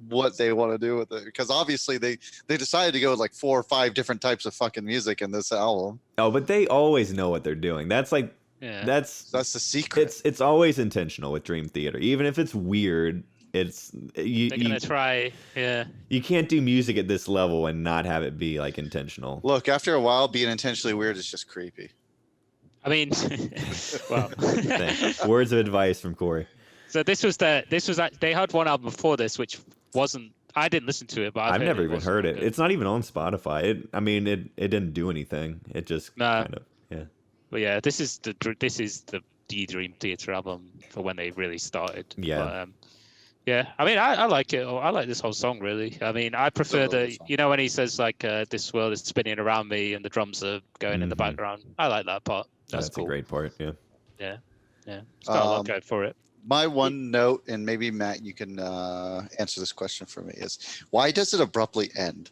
S3: what they want to do with it, because obviously they decided to go with like 4 or 5 different types of fucking music in this album.
S1: Oh, but they always know what they're doing. That's like
S2: Yeah.
S1: that's
S3: That's the secret.
S1: it's always intentional with Dream Theater. Even if it's weird, it's you
S2: They're gonna try. Yeah.
S1: you can't do music at this level and not have it be like intentional.
S3: Look, after a while, being intentionally weird is just creepy.
S2: I mean, well.
S1: Thanks. Words of advice from Corey.
S2: So they had one album before this, which wasn't. I didn't listen to it, but
S1: I've never even
S2: wasn't
S1: heard
S2: that
S1: it.
S2: good.
S1: It's not even on Spotify. It didn't do anything. It just
S2: Nah.
S1: kind of yeah.
S2: But yeah, this is the Dream Theater album for when they really started.
S1: Yeah.
S2: But, yeah. I mean, I like it. I like this whole song really. I mean, I prefer
S3: really good song.
S2: you know, when he says like, "This world is spinning around me" and the drums are going in the
S1: Mhm.
S2: background. I like that part. That's
S1: That's
S2: cool.
S1: a great part. Yeah.
S2: Yeah. It's got a lot going for it.
S3: My one note, and maybe Matt, you can answer this question for me, is why does it abruptly end?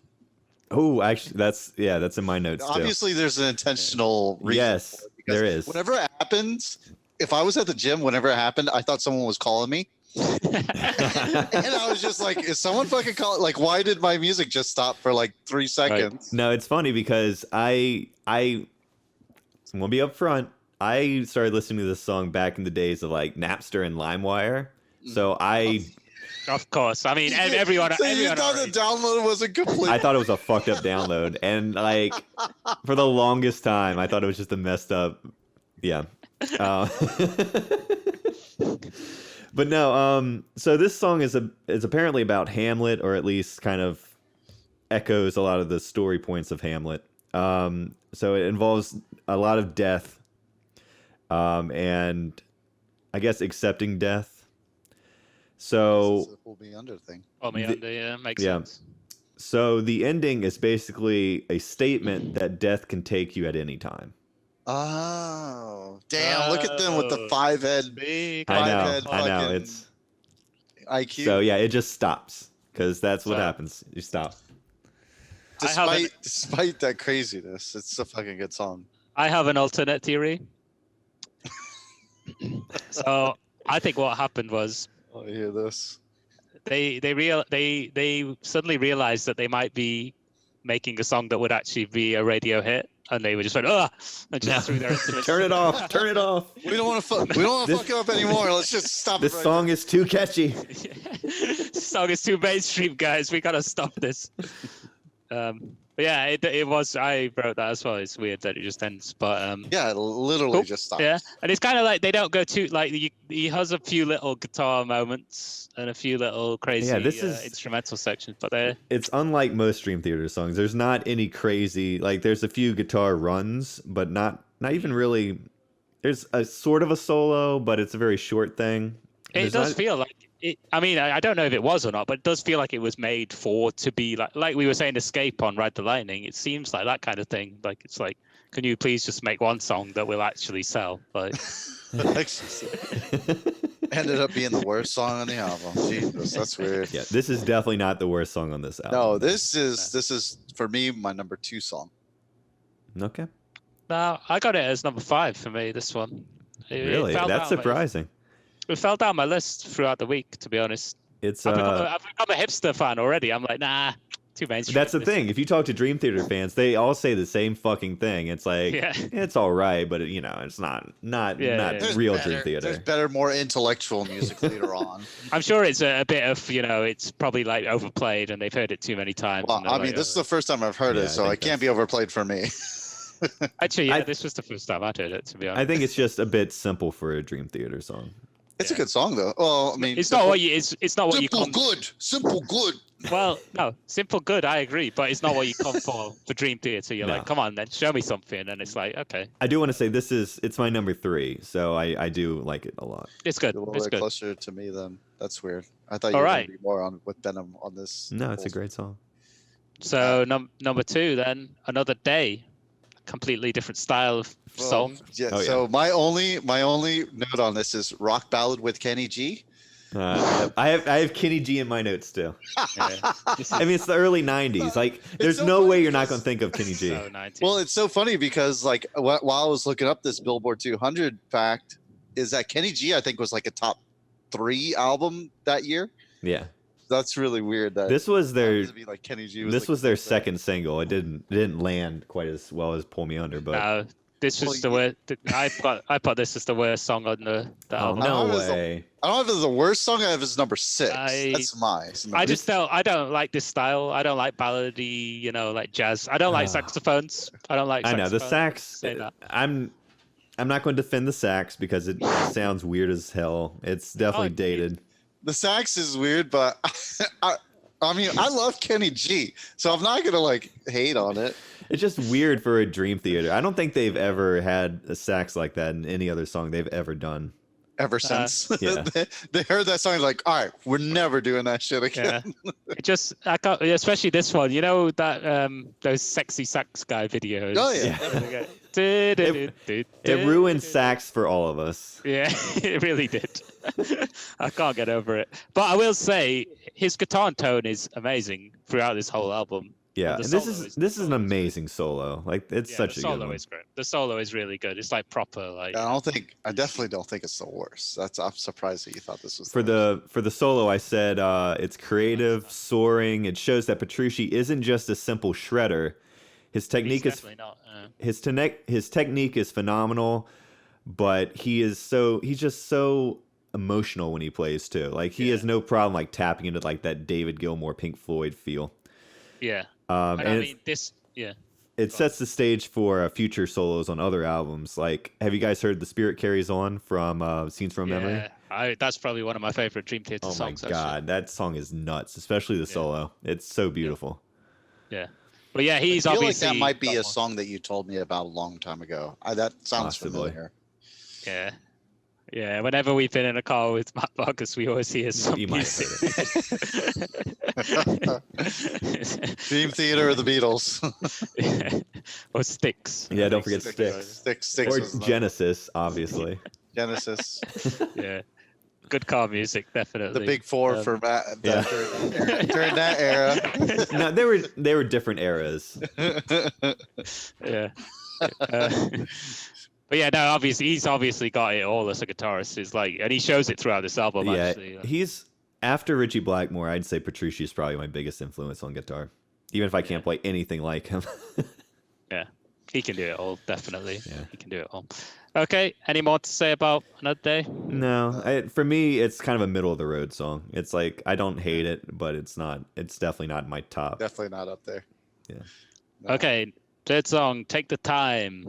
S1: Oh, actually, that's in my notes too.
S3: Obviously, there's an intentional reason.
S1: Yes,
S3: for it, because
S1: there is.
S3: Whenever it happens, if I was at the gym, whenever it happened, I thought someone was calling me. And I was just like, is someone fucking calling? Like, why did my music just stop for like 3 seconds?
S1: No, it's funny because I'm gonna be upfront. I started listening to this song back in the days of like Napster and LimeWire. So
S2: Of course. I mean, everyone.
S3: So you
S2: everyone
S3: thought the
S2: already-
S3: download wasn't complete?
S1: I thought it was a fucked up download, and like for the longest time, I thought it was just a messed up. Yeah. But no. So this song is apparently about Hamlet, or at least kind of echoes a lot of the story points of Hamlet. So it involves a lot of death, and I guess accepting death. So
S3: This is a pull me under thing.
S2: Oh, me
S1: the-
S2: under, yeah, makes
S1: yeah.
S2: sense.
S1: So the ending is basically a statement that death can take you at any time.
S3: Oh, damn! Look at them with the 5 head.
S2: Big.
S1: I know.
S3: Five-head
S1: I know.
S3: fucking-
S1: It's
S3: IQ.
S1: So yeah, it just stops because that's what
S2: So-
S1: happens. You stop.
S3: Despite that craziness, it's a fucking good song.
S2: I have an alternate theory. So I think what happened was
S3: Oh, I hear this.
S2: they suddenly realized that they might be making a song that would actually be a radio hit, and they were just like, and just threw their instruments.
S1: Turn it off. Turn it off.
S3: We don't want to. We don't want to
S1: This-
S3: fuck it up anymore. Let's just stop.
S1: This
S3: it right
S1: song is too catchy.
S2: This song is too mainstream, guys. We gotta stop this. But yeah, it was. I wrote that as well. It's weird that it just ends, but
S3: there. Yeah, it literally
S2: Cool.
S3: just stops.
S2: yeah, and it's kind of like they don't go too like he has a few little guitar moments and a few little crazy
S1: this is-
S2: instrumental sections, but they're
S1: It's unlike most Dream Theater songs. There's not any crazy like. There's a few guitar runs, but not even really. There's a sort of a solo, but it's a very short thing.
S2: it
S1: There's
S2: does
S1: not-
S2: feel like it. I mean, I don't know if it was or not, but it does feel like it was made to be like we were saying, Escape on Ride the Lightning. It seems like that kind of thing. Like it's like, can you please just make one song that will actually sell? Like,
S3: Ended up being the worst song on the album. Jesus, that's weird.
S1: Yeah, this is definitely not the worst song on this album.
S3: No, this is for me my number 2 song.
S1: Okay.
S2: no, I got it as number 5 for me. This one. It
S1: Really?
S2: fell
S1: That's
S2: down my-
S1: surprising.
S2: It fell down my list throughout the week, to be honest.
S1: It's
S2: I've become a hipster fan already. I'm like, nah, too mainstream.
S1: that's the
S2: This-
S1: thing. If you talk to Dream Theater fans, they all say the same fucking thing. It's like
S2: Yeah.
S1: it's all right, but it's not
S2: Yeah.
S3: There's
S1: real
S3: better,
S1: Dream Theater.
S3: There's better, more intellectual music later on.
S2: I'm sure it's a bit of, it's probably like overplayed and they've heard it too many times.
S3: Well,
S2: and they're
S3: I mean,
S2: like,
S3: this is the first time I've heard
S1: Yeah,
S3: it,
S1: I
S3: so
S1: think
S3: it can't
S1: that's-
S3: be overplayed for me.
S2: Actually, yeah,
S1: I-
S2: this was the first time I'd heard it, to be honest.
S1: I think it's just a bit simple for a Dream Theater song.
S3: It's a
S2: Yeah.
S3: good song, though. Well, I mean,
S2: It's not what you. It's not what you
S3: simple
S2: come.
S3: good, simple good.
S2: Well, no, simple good. I agree, but it's not what you come for Dream Theater. You're
S1: No.
S2: like, come on, then show me something, and it's like, okay,
S1: I do want to say it's my number 3, so I do like it a lot.
S2: it's good.
S3: A little
S2: It's
S3: bit
S2: good.
S3: closer to me then. That's weird. I thought you
S2: All
S3: were
S2: right.
S3: gonna be more on with Benham on this.
S1: No, it's a
S3: whole-
S1: great song.
S2: So number 2, then Another Day, completely different style of
S3: Well,
S2: song.
S3: Yeah.
S1: Oh, yeah.
S3: So my only note on this is rock ballad with Kenny G.
S1: I have Kenny G in my notes too.
S2: Yeah. This
S1: I
S2: is
S1: mean, it's the early '90s. Like, there's
S3: so
S1: no
S3: funny
S1: way you're not
S3: because-
S1: gonna think of Kenny G.
S2: so 90s.
S3: Well, it's so funny because like while I was looking up this Billboard 200 fact, is that Kenny G I think was like a top 3 album that year.
S1: Yeah,
S3: That's really weird. That
S1: this was their
S3: happens to be like Kenny G.
S1: this
S3: like,
S1: was their
S3: the-
S1: second single. It didn't land quite as well as Pull Me Under, but
S2: no, this was the worst. I put this as the worst song on the
S1: oh
S2: album.
S1: no
S3: I was a-
S1: way.
S3: I don't know if it's the worst song. I have is number 6.
S2: I-
S3: That's my.
S2: I just don't. I don't like this style. I don't like ballady, like jazz. I don't like
S1: Ah.
S2: saxophones. I don't like.
S1: I know the
S2: saxophones.
S1: sax.
S2: Say that.
S1: I'm not going to defend the sax because it sounds weird as hell. It's definitely
S2: it-
S1: dated.
S3: the sax is weird, but I mean I love Kenny G, so I'm not gonna like hate on it.
S1: It's just weird for a Dream Theater. I don't think they've ever had a sax like that in any other song they've ever done.
S3: Ever since
S1: yeah.
S3: they heard that song, like, all right, we're never doing that shit again.
S2: Yeah. It just I can't, especially this one. You know that those sexy sax guy videos.
S3: Oh yeah.
S1: It ruined sax for all of us.
S2: Yeah, it really did. I can't get over it. But I will say his guitar tone is amazing throughout this whole album.
S1: Yeah,
S2: the
S1: and this
S2: solo
S1: is
S2: is-
S1: this is
S2: the
S1: an
S2: solo is
S1: amazing solo. Like it's
S2: Yeah,
S1: such
S2: the
S1: a good
S2: solo
S1: one.
S2: is great. The solo is really good. It's like proper, like
S3: I definitely don't think it's the worst. I'm surprised that you thought this was
S1: For
S3: the
S1: the solo, I said it's creative, soaring. It shows that Petrucci isn't just a simple shredder. His
S2: he's
S1: technique is
S2: definitely not.
S1: his technique is phenomenal, but he's just so emotional when he plays too. Like he has no problem like tapping into like that David Gilmour Pink Floyd feel.
S2: Yeah,
S1: And
S2: I
S1: it's-
S2: mean this. Yeah,
S1: it sets the stage for future solos on other albums. Like, have you guys heard "The Spirit Carries On" from Scenes from Memory?
S2: yeah. That's probably one of my favorite Dream Theater
S1: Oh my
S2: songs.
S1: god, that song is nuts, especially the solo. It's so beautiful.
S2: Actually. Yeah, but yeah, he's
S3: I feel like
S2: obviously
S3: that might be
S2: got
S3: a
S2: one.
S3: song that you told me about a long time ago. That sounds
S1: Possibly.
S3: familiar.
S2: Yeah. Yeah, whenever we've been in a car with Matt Vargas, we always hear some
S1: You might
S2: music.
S3: Dream Theater or the Beatles.
S2: Or Styx.
S1: Yeah, don't forget Styx.
S3: Styx
S1: Or
S3: was the-
S1: Genesis, obviously.
S3: Genesis.
S2: Yeah. Good car music, definitely.
S3: The big four for Matt
S1: Yeah.
S3: during that era.
S1: No, they were different eras.
S2: Yeah. But yeah, no, obviously he's obviously got it all as a guitarist. It's like, and he shows it throughout this album.
S1: Yeah,
S2: Actually,
S1: he's after Richie Blackmore. I'd say Petrucci is probably my biggest influence on guitar, even if I can't play anything like him.
S2: yeah, he can do it all. Definitely,
S1: Yeah.
S2: he can do it all. Okay, any more to say about Another Day?
S1: No, for me, it's kind of a middle of the road song. It's like I don't hate it, but it's not. It's definitely not in my top.
S3: Definitely not up there.
S1: Yeah.
S3: No.
S2: Okay, third song, Take the Time.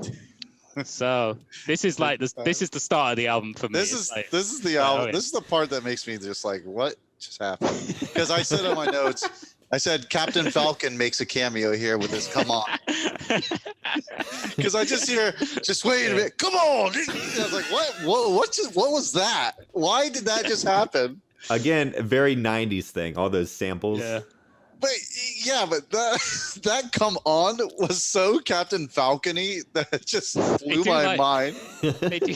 S2: So this is like this is the start of the album for me.
S3: This
S2: It's
S3: is
S2: like,
S3: this is the album.
S2: okay.
S3: This is the part that makes me just like, what just happened? Because I said on my notes, I said Captain Falcon makes a cameo here with this. Come on, because I just hear, just wait a minute. Come on. I was like, what was that? Why did that just happen?
S1: Again, a very '90s thing. All those samples.
S2: Yeah.
S3: But yeah, but that come on was so Captain Falcon-y that it just blew
S2: do
S3: my
S2: like-
S3: mind.
S2: they do,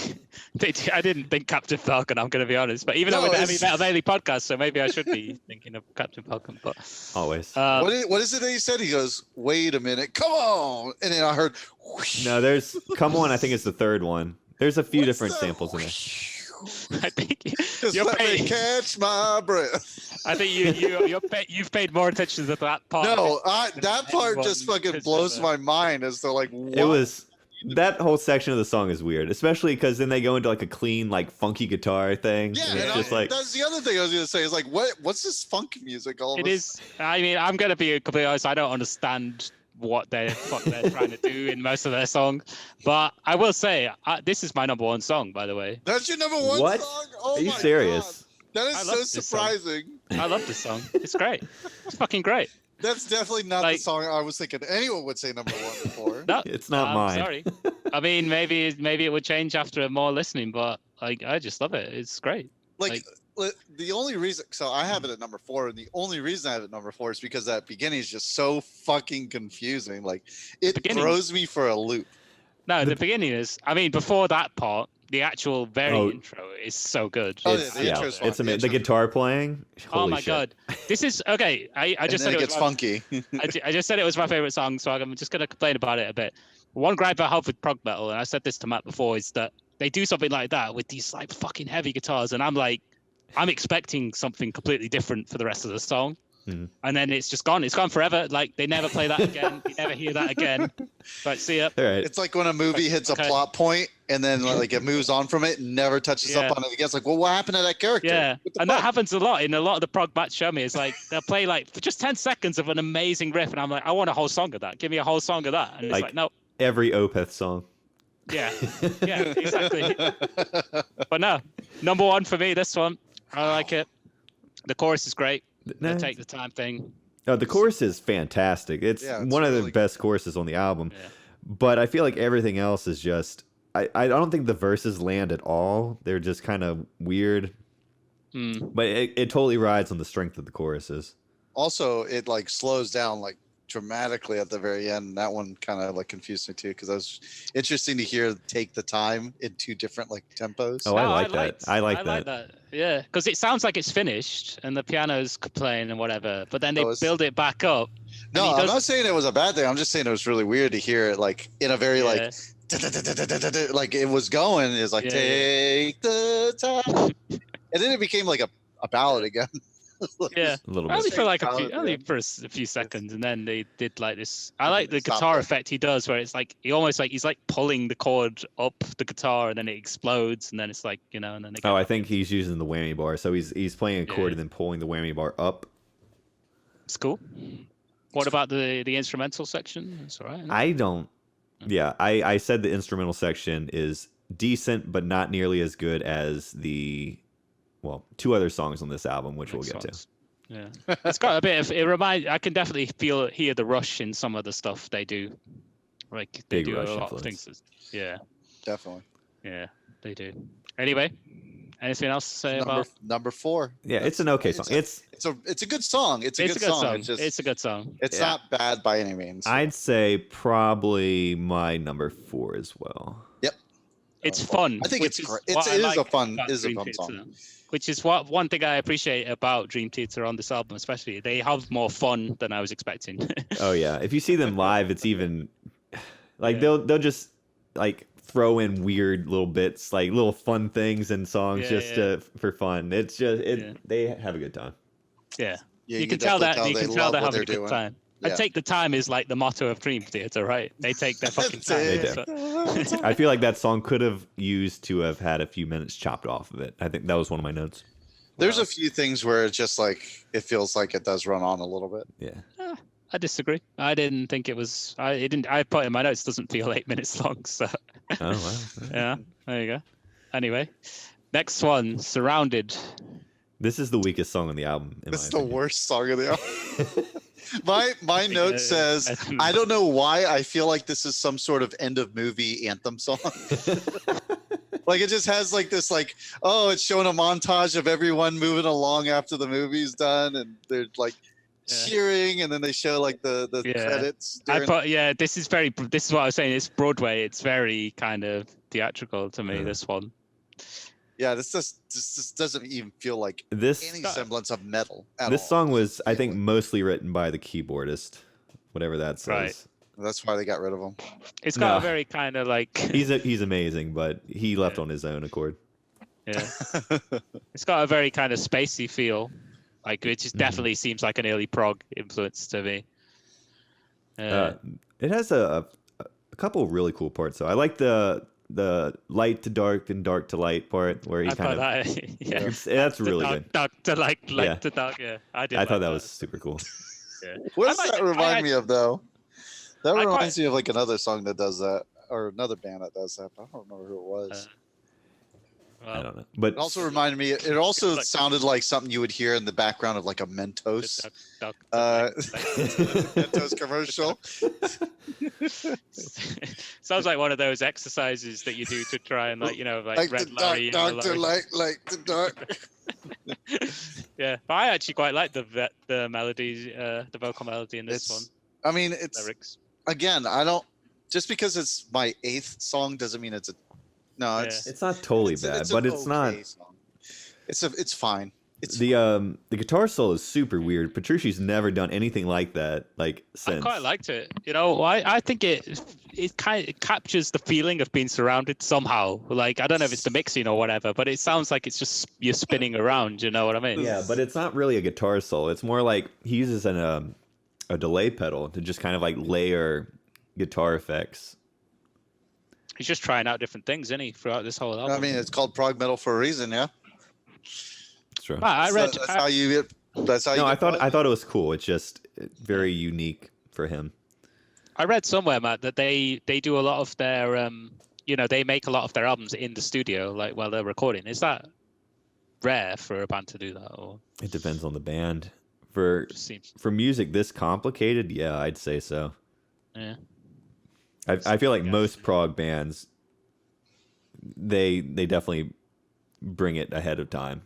S2: I didn't think Captain Falcon, I'm going to be honest. But even though
S3: No,
S2: we're the Heavy
S3: it's-
S2: Metal Daily podcast, so maybe I should be thinking of Captain Falcon. But
S1: Always.
S3: What is it that he said? He goes, "Wait a minute, come on!" And then I heard, whoosh.
S1: No, there's Come On. I think it's the third one. There's a few
S3: What's
S1: different
S3: that?
S1: samples in there.
S2: I think
S3: Just
S2: you're
S3: let me
S2: paying,
S3: catch my breath.
S2: I think you've paid more attention to that part.
S3: No, that part just
S2: anyone
S3: fucking
S2: could
S3: blows
S2: ever.
S3: my mind as to like what?
S1: It was that whole section of the song is weird, especially because then they go into like a clean, like funky guitar thing.
S3: Yeah,
S1: and it's
S3: and
S1: just like
S3: that's the other thing I was gonna say is like, what's this funk music? All of
S2: It
S3: a
S2: is. I mean, I'm going to be completely honest. I don't understand what they're trying to do in most of their songs, but I will say this is my number one song, by the way.
S3: That's your number one
S1: What?
S3: song? Oh
S1: Are you
S3: my
S1: serious?
S3: God. That
S2: I
S3: is
S2: love
S3: so
S2: this song.
S3: surprising.
S2: I love this song. It's great. It's fucking great.
S3: That's definitely not the
S2: Like-
S3: song I was thinking anyone would say number one before.
S2: No,
S1: It's not
S2: I'm
S1: mine.
S2: Sorry. I mean, maybe it would change after more listening, but like I just love it. It's great.
S3: The only reason, so I have it at number 4, and the only reason I have it at number 4 is because that beginning is just so fucking confusing. Like it
S2: beginning-
S3: throws me for a loop.
S2: No,
S1: The-
S2: the beginning is. I mean, before that part, the actual very
S1: Oh.
S2: intro is so good.
S3: Oh,
S1: It's,
S3: yeah, the intro's fun.
S1: it's amazing.
S3: The
S1: The
S3: intro-
S1: guitar playing.
S2: Oh
S1: Holy
S2: my
S1: shit.
S2: god, this is okay. I just
S3: and
S2: said
S3: then
S2: it
S3: it
S2: was
S3: gets funky.
S2: I just said it was my favorite song, so I'm just gonna complain about it a bit. One gripe I have with prog metal, and I said this to Matt before, is that they do something like that with these like fucking heavy guitars, and I'm expecting something completely different for the rest of the song,
S1: Mhm.
S2: and then it's just gone. It's gone forever. Like they never play that again. You never hear that again. Right, see ya.
S1: All right.
S3: It's like when a movie hits
S2: Okay.
S3: a plot point and then like it moves on from it and never touches
S2: Yeah.
S3: up on it again. It's like, well, what happened to that character?
S2: Yeah,
S3: What the
S2: and that
S3: fuck?
S2: happens a lot in a lot of the prog match show me. It's like they'll play like for just 10 seconds of an amazing riff, and I'm like, I want a whole song of that. Give me a whole song of that. And it's
S1: Like-
S2: like no,
S1: Every Opeth song.
S2: yeah, yeah, exactly. But no, number one for me, this one. I like it. The chorus is great.
S1: Nah,
S2: The take the time thing.
S1: no, the chorus is fantastic. It's
S3: Yeah, it's
S1: one of the
S3: really
S1: best choruses on the album.
S2: Yeah.
S1: But I feel like everything else is just. I don't think the verses land at all. They're just kind of weird.
S2: Mm.
S1: But it totally rides on the strength of the choruses.
S3: Also, it like slows down like dramatically at the very end. That one kind of like confused me too, because I was interesting to hear take the time in 2 different like tempos.
S1: Oh, I like that. I like that.
S2: Yeah, because it sounds like it's finished and the piano's playing and whatever, but then they
S3: Oh, it's-
S2: build it back up.
S3: No,
S2: he
S3: I'm
S2: does-
S3: not saying it was a bad thing. I'm just saying it was really weird to hear it like in a very
S2: Yeah.
S3: like it was going. It's like
S2: Yeah,
S3: take the time, and then it became like a ballad again.
S2: Yeah.
S1: A little
S2: Only
S1: bit.
S2: for like a
S3: Ballad,
S2: few, only
S3: yeah.
S2: for a few seconds, and then they did like this. I like the
S3: Stop
S2: guitar
S3: it.
S2: effect he does, where it's like he almost like he's like pulling the chord up the guitar, and then it explodes, and then it's like and then they
S1: Oh, I think he's using the whammy bar. So he's playing a chord
S2: Yeah.
S1: and then pulling the whammy bar up.
S2: it's cool. What about the instrumental section? It's all right. isn't it?
S1: I don't. Yeah, I said the instrumental section is decent, but not nearly as good as the 2 other songs on this album, which we'll
S2: Next
S1: get to.
S2: songs. Yeah, it's got a bit of. It remind. I can definitely hear the Rush in some of the stuff they do. Like they
S1: Big
S2: do
S1: Rush
S2: a lot of
S1: influence.
S2: things. Yeah,
S3: Definitely.
S2: yeah, they do. Anyway, anything else to say about?
S3: Number 4.
S1: Yeah, it's an okay song. It's
S3: It's a good song. It's a good song. It's just
S2: It's a good song.
S3: it's
S1: Yeah.
S3: not bad by any means.
S1: I'd say probably my number 4 as well.
S2: It's fun.
S3: I think
S2: which
S3: it's
S2: is
S3: great.
S2: what
S3: It
S2: I
S3: is a
S2: like
S3: fun
S2: about
S3: is a
S2: Dream
S3: fun
S2: Theater,
S3: song.
S2: which is what one thing I appreciate about Dream Theater on this album, especially. They have more fun than I was expecting.
S1: Oh yeah, if you see them live, it's even like
S2: Yeah.
S1: they'll just like throw in weird little bits, like little fun things and songs for fun. It's just they have a good time.
S2: Yeah.
S3: Yeah,
S2: You can tell that
S3: they
S2: they're
S3: love what
S2: having
S3: they're
S2: a good
S3: doing.
S2: time.
S3: Yeah.
S2: I take the time is like the motto of Dream Theater, right? They take their fucking time.
S1: They do.
S2: So-
S1: I feel like that song could have used to have had a few minutes chopped off of it. I think that was one of my notes.
S3: There's a few things where it's just like it feels like it does run on a little bit.
S1: Yeah.
S2: I disagree. I didn't think it was. I put in my notes. Doesn't feel 8 minutes long. So
S1: Oh wow.
S2: yeah, there you go. Anyway, next one, Surrounded.
S1: This is the weakest song on the album.
S3: This is the worst song of the album. My note says,
S2: I think-
S3: I don't know why I feel like this is some sort of end of movie anthem song. Like it just has like this like, oh, it's showing a montage of everyone moving along after the movie's done, and they're like cheering, and then they show like the credits.
S2: This is what I was saying. It's Broadway. It's very kind of theatrical to me. This one.
S3: Yeah, this just doesn't even feel like any semblance of metal at
S1: This
S3: all.
S1: song was, I think, mostly written by the keyboardist, whatever that says.
S2: Right.
S3: That's why they got rid of him.
S2: It's got a very kind of like.
S1: He's amazing, but he left on his own accord.
S2: Yeah. It's got a very kind of spacey feel, like it just definitely seems like an early prog influence to me.
S1: It has a couple of really cool parts. So I like the light to dark and dark to light part where he that's really good.
S2: Dark to light to dark. Yeah, I
S1: thought that was super cool.
S2: Yeah.
S3: What does that remind me of though? That reminds me of like another song that does that, or another band that does that. But I don't remember who it was.
S1: I don't know, but
S3: it also reminded me. It also sounded like something you would hear in the background of like a Mentos, Mentos commercial.
S2: Sounds like one of those exercises that you do to try and like red
S3: Larry, dark to light to dark.
S2: Yeah, but I actually quite like the melody, the vocal melody in this one.
S3: I mean, it's
S2: lyrics.
S3: Again, I don't. Just because it's my 8th song doesn't mean it's a. No,
S1: it's not totally bad, but it's not.
S3: Song. It's fine. It's
S1: the guitar solo is super weird. Petrucci's never done anything like that since.
S2: I quite liked it. I think it kind of captures the feeling of being surrounded somehow. Like I don't know if it's the mixing or whatever, but it sounds like it's just you're spinning around. You know what I mean?
S1: Yeah, but it's not really a guitar solo. It's more like he uses a delay pedal to just kind of like layer guitar effects.
S2: He's just trying out different things, isn't he, throughout this whole album?
S3: I mean, it's called prog metal for a reason, yeah.
S1: That's true.
S2: I read.
S3: That's how you get. That's how.
S1: No,
S3: you
S1: I thought it was cool. It's just very unique for him.
S2: I read somewhere, Matt, that they do a lot of their they make a lot of their albums in the studio, like while they're recording. Is that rare for a band to do that, or
S1: it depends on the band? For music this complicated, yeah, I'd say so.
S2: Yeah.
S1: I feel like most prog bands, they definitely bring it ahead of time,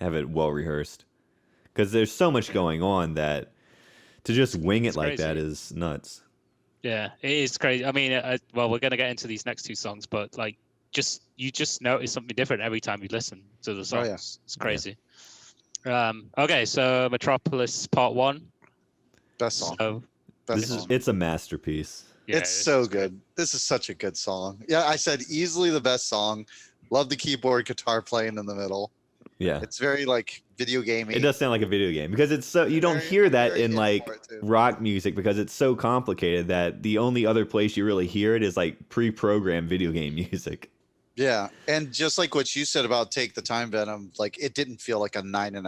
S1: have it well rehearsed, because there's so much going on that to just wing it like that is nuts.
S2: Yeah, it is crazy. I mean, well, we're gonna get into these next 2 songs, but like, you just notice something different every time you listen to the songs.
S3: Oh, yeah.
S2: It's crazy. Yeah. Okay, so Metropolis Part 1.
S3: Best song.
S2: So,
S1: It's a masterpiece.
S2: yeah,
S3: it's so good. This is such a good song. Yeah, I said easily the best song. Love the keyboard guitar playing in the middle.
S1: Yeah,
S3: it's very like video gamey.
S1: It does sound like a video game because it's so you don't hear that in like rock music because it's so complicated that the only other place you really hear it is like pre-programmed video game music.
S3: Yeah, and just like what you said about Take the Time, Venom, like it didn't feel like a 9.5 minutes.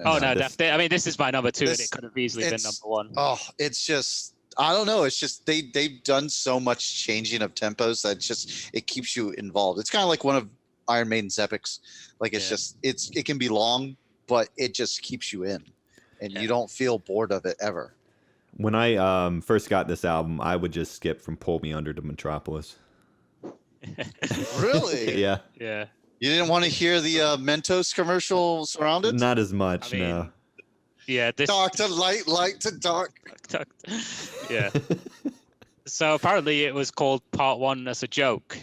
S2: Oh no, definitely. I mean, this is my number 2, and it could have easily been number 1.
S3: Oh, it's just I don't know. It's just they've done so much changing of tempos that it keeps you involved. It's kind of like one of Iron Maiden's epics. Like it can be long, but it just keeps you in, and you don't feel bored of it ever.
S1: When I first got this album, I would just skip from Pull Me Under to Metropolis.
S3: Really?
S1: Yeah.
S2: Yeah.
S3: You didn't want to hear the Mentos commercial Surrounded?
S1: Not as much, no.
S2: Yeah.
S3: Dark to light, light to dark.
S2: Yeah. So apparently it was called Part 1 as a joke.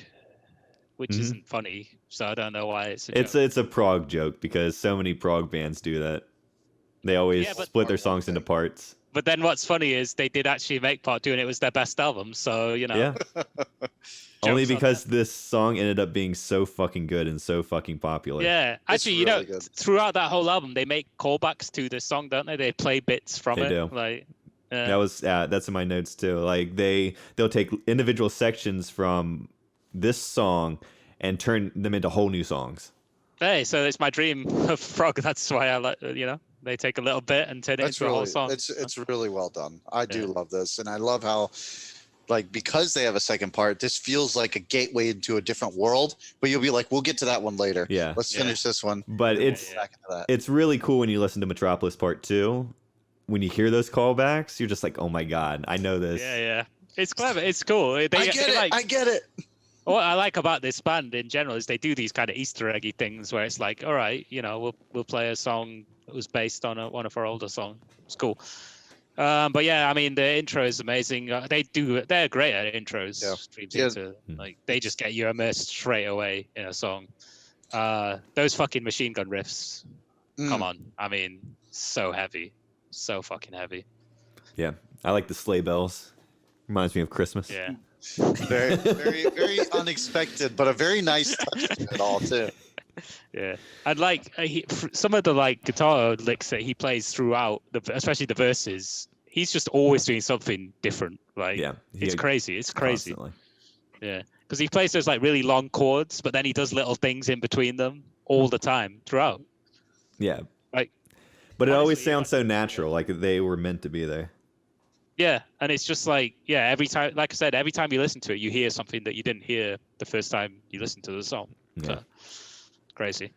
S2: which
S1: Mhm.
S2: isn't funny. So I don't know why it's a
S1: It's
S2: joke.
S1: it's a prog joke because so many prog bands do that. They always
S2: Yeah, but-
S1: split their songs into parts.
S2: But then what's funny is they did actually make Part 2 and it was their best album. So, you know.
S1: Yeah. Only
S2: Jokes on
S1: because
S2: them.
S1: this song ended up being so fucking good and so fucking popular.
S2: Yeah. Actually, you
S3: really
S2: know,
S3: good.
S2: throughout that whole album, they make callbacks to the song, don't they? They play bits from
S1: They
S2: it.
S1: do.
S2: Like,
S1: That's in my notes too. Like they'll take individual sections from this song and turn them into whole new songs.
S2: hey, so it's my dream of Frog. That's why I like, you know, they take a little bit and turn it
S3: That's
S2: into a whole
S3: really
S2: song.
S3: it's really well done. I do
S2: Yeah.
S3: love this, and I love how, like, because they have a second part, this feels like a gateway into a different world. But you'll be like, we'll get to that one later.
S1: Yeah.
S3: Let's
S2: Yeah.
S3: finish this one.
S1: But
S3: then we'll
S1: it's
S3: get back into that.
S1: it's really cool when you listen to Metropolis Part 2. When you hear those callbacks, you're just like, oh my god, I know this.
S2: Yeah, yeah. It's clever. It's cool. They,
S3: I get it.
S2: like,
S3: I get it.
S2: what I like about this band in general is they do these kind of Easter eggy things where it's like, all right, you know, we'll play a song that was based on one of our older songs. It's cool. But yeah, I mean, the intro is amazing. They're great at intros.
S3: Yeah.
S2: Dream
S3: Yeah.
S2: Theater. Like they just get you immersed straight away in a song. Those fucking machine gun riffs. Come
S3: Mm.
S2: on. I mean, so heavy, so fucking heavy.
S1: Yeah. I like the sleigh bells. Reminds me of Christmas.
S2: Yeah.
S3: Very, very, very unexpected, but a very nice touch to it all too.
S2: Yeah, and like some of the like guitar licks that he plays throughout, especially the verses, he's just always doing something different. Like,
S1: Yeah.
S2: it's crazy. It's crazy.
S1: Constantly.
S2: Yeah, because he plays those like really long chords, but then he does little things in between them all the time throughout.
S1: Yeah.
S2: Like,
S1: But it always
S2: honestly,
S1: sounds so natural, like they were meant to be there.
S2: yeah, and it's just like, yeah, every time, like I said, every time you listen to it, you hear something that you didn't hear the first time you listened to the song.
S1: Yeah.
S2: So, crazy.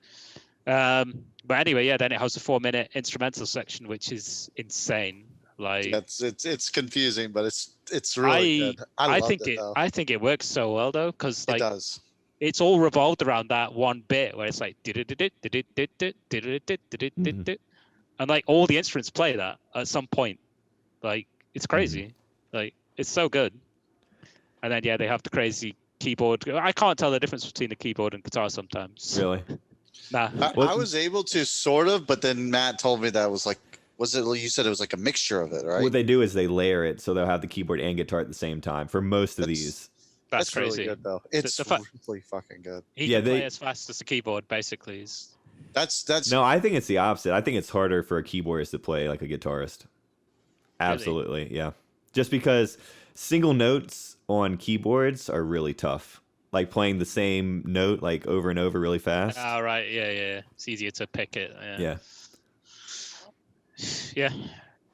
S2: But anyway, yeah, then it has a 4-minute instrumental section, which is insane. Like,
S3: It's confusing, but it's really good. I loved
S2: think
S3: it though.
S2: I think it works so well though, because
S3: It
S2: like
S3: does.
S2: it's all revolved around that one bit where it's like and like all the instruments play that at some point. Like, it's crazy. Like, it's so good. And then yeah, they have the crazy keyboard. I can't tell the difference between the keyboard and guitar sometimes.
S1: Really?
S2: Nah.
S3: I was able to sort of, but then Matt told me that was like, you said it was like a mixture of it, right?
S1: What they do is they layer it so they'll have the keyboard and guitar at the same time for most of
S3: That's-
S1: these.
S2: That's
S3: really
S2: crazy.
S3: good though. It's
S2: the
S3: really fucking good.
S2: He
S1: Yeah,
S2: can play
S1: they-
S2: as fast as the keyboard, basically.
S3: That's
S1: No, I think it's the opposite. I think it's harder for a keyboardist to play like a guitarist. Absolutely, yeah. Just because single notes on keyboards are really tough. Like playing the same note like over and over really fast.
S2: Oh, right. Yeah. It's easier to pick it.
S1: Yeah.
S2: Yeah.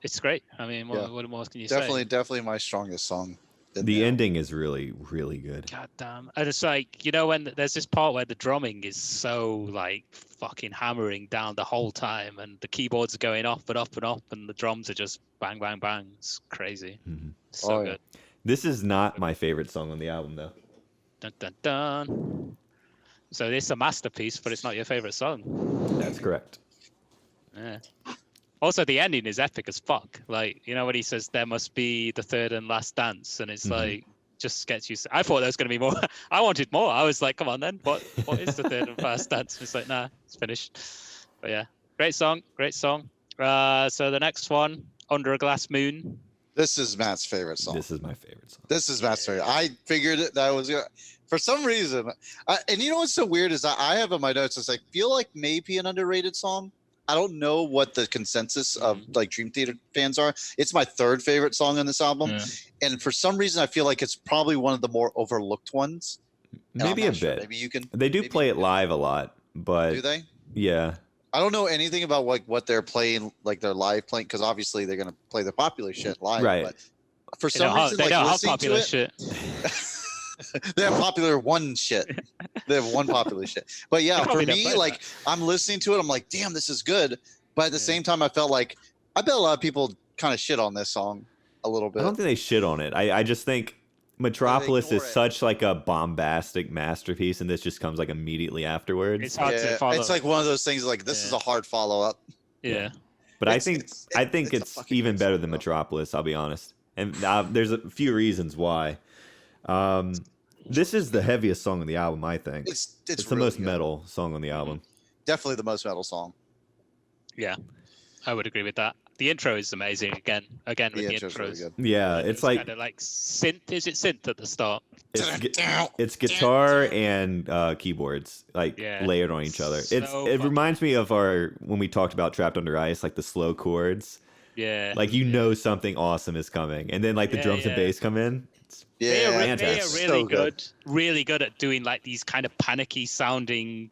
S2: It's great. I mean,
S3: Yeah.
S2: what more can you
S3: definitely my strongest song. in
S1: The
S3: there.
S1: ending is really, really good.
S2: say? God damn. And it's like, you know, when there's this part where the drumming is so like fucking hammering down the whole time and the keyboards are going up and up and up and the drums are just bang, bang, bang. It's crazy.
S1: Mhm.
S2: So
S3: Oh, yeah.
S2: good.
S1: This is not my favorite song on the album though.
S2: Dun, dun, dun. So it's a masterpiece, but it's not your favorite song.
S1: That's correct.
S2: Yeah. Also, the ending is epic as fuck. Like, you know, when he says there must be the third and last dance, and it's
S1: Mhm.
S2: like just gets you. I thought there was going to be more. I wanted more. I was like, come on, then. What is the third and last dance? It's like, nah, it's finished. But yeah, great song, great song. So the next one, Under a Glass Moon.
S3: This is Matt's favorite song.
S1: This is my favorite song.
S3: This is Matt's favorite. I figured that was gonna, for some reason. And you know what's so weird is I have in my notes. It's like feel like maybe an underrated song. I don't know what the consensus of like Dream Theater fans are. It's my third favorite song on this album,
S2: Yeah.
S3: and for some reason I feel like it's probably one of the more overlooked ones. And I'm
S1: Maybe a
S3: not sure.
S1: bit.
S3: Maybe you can.
S1: They do
S3: maybe
S1: play
S3: you
S1: it
S3: can-
S1: live a lot, but
S3: Do they?
S1: yeah.
S3: I don't know anything about what they're playing, like their live playing, because obviously they're gonna play the popular shit live.
S1: Right.
S3: But for some reason,
S2: They
S3: like
S2: don't have
S3: listening
S2: popular
S3: to it,
S2: shit.
S3: they have popular one shit. They have one popular shit. But yeah,
S2: They
S3: for
S2: probably don't
S3: me,
S2: play
S3: like I'm listening to it, I'm like, damn, this is good. But at the
S2: Yeah.
S3: same time, I felt like I bet a lot of people kind of shit on this song a little
S1: I
S3: bit.
S1: don't think they shit on it. I just think Metropolis is
S3: ignore it.
S1: such like a bombastic masterpiece, and this just comes like immediately afterwards.
S2: It's hard to follow.
S3: It's like one of those things. Like this is
S2: Yeah.
S3: a hard follow up.
S2: Yeah.
S1: But I
S3: it's-
S1: think
S3: it's-
S1: I think
S3: it's a
S1: it's
S3: fucking
S1: even
S3: good
S1: better
S3: song,
S1: than
S3: though.
S1: Metropolis. I'll be honest, and there's a few reasons why. This is the heaviest song on the album, I think.
S3: It's
S1: the
S3: really
S1: most
S3: good.
S1: metal song on the album.
S3: Definitely the most metal song.
S2: Yeah, I would agree with that. The intro is amazing. Again with the
S3: intro's really
S2: intros.
S3: good.
S1: Yeah, it's like
S2: kind of like synth. Is it synth at the start?
S1: it's guitar and keyboards like
S2: Yeah.
S1: layered on each other.
S2: So
S1: It
S2: fucking-
S1: reminds me of our when we talked about Trapped Under Ice, like the slow chords.
S2: Yeah.
S1: Like you know something awesome is coming, and then like the
S2: Yeah,
S1: drums and
S2: yeah.
S1: bass come in.
S2: They are,
S3: Yeah,
S2: they are
S1: fantastic.
S2: really
S3: So good.
S2: really good at doing like these kind of panicky sounding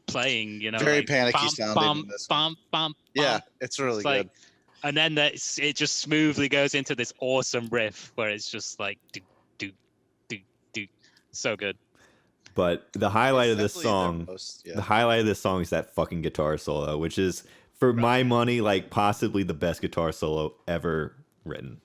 S2: playing. You know,
S3: Very
S2: like,
S3: panicky
S2: bum,
S3: sounding
S2: Bum,
S3: in this
S2: bum, bum,
S3: Yeah,
S2: bum.
S3: it's really
S2: It's
S3: good.
S2: like, and then it just smoothly goes into this awesome riff where it's just like do do do do, so good.
S1: But the highlight of this
S3: Definitely their
S1: song,
S3: most- yeah.
S1: the highlight of this song is that fucking guitar solo, which is for my money like possibly the best guitar solo ever written.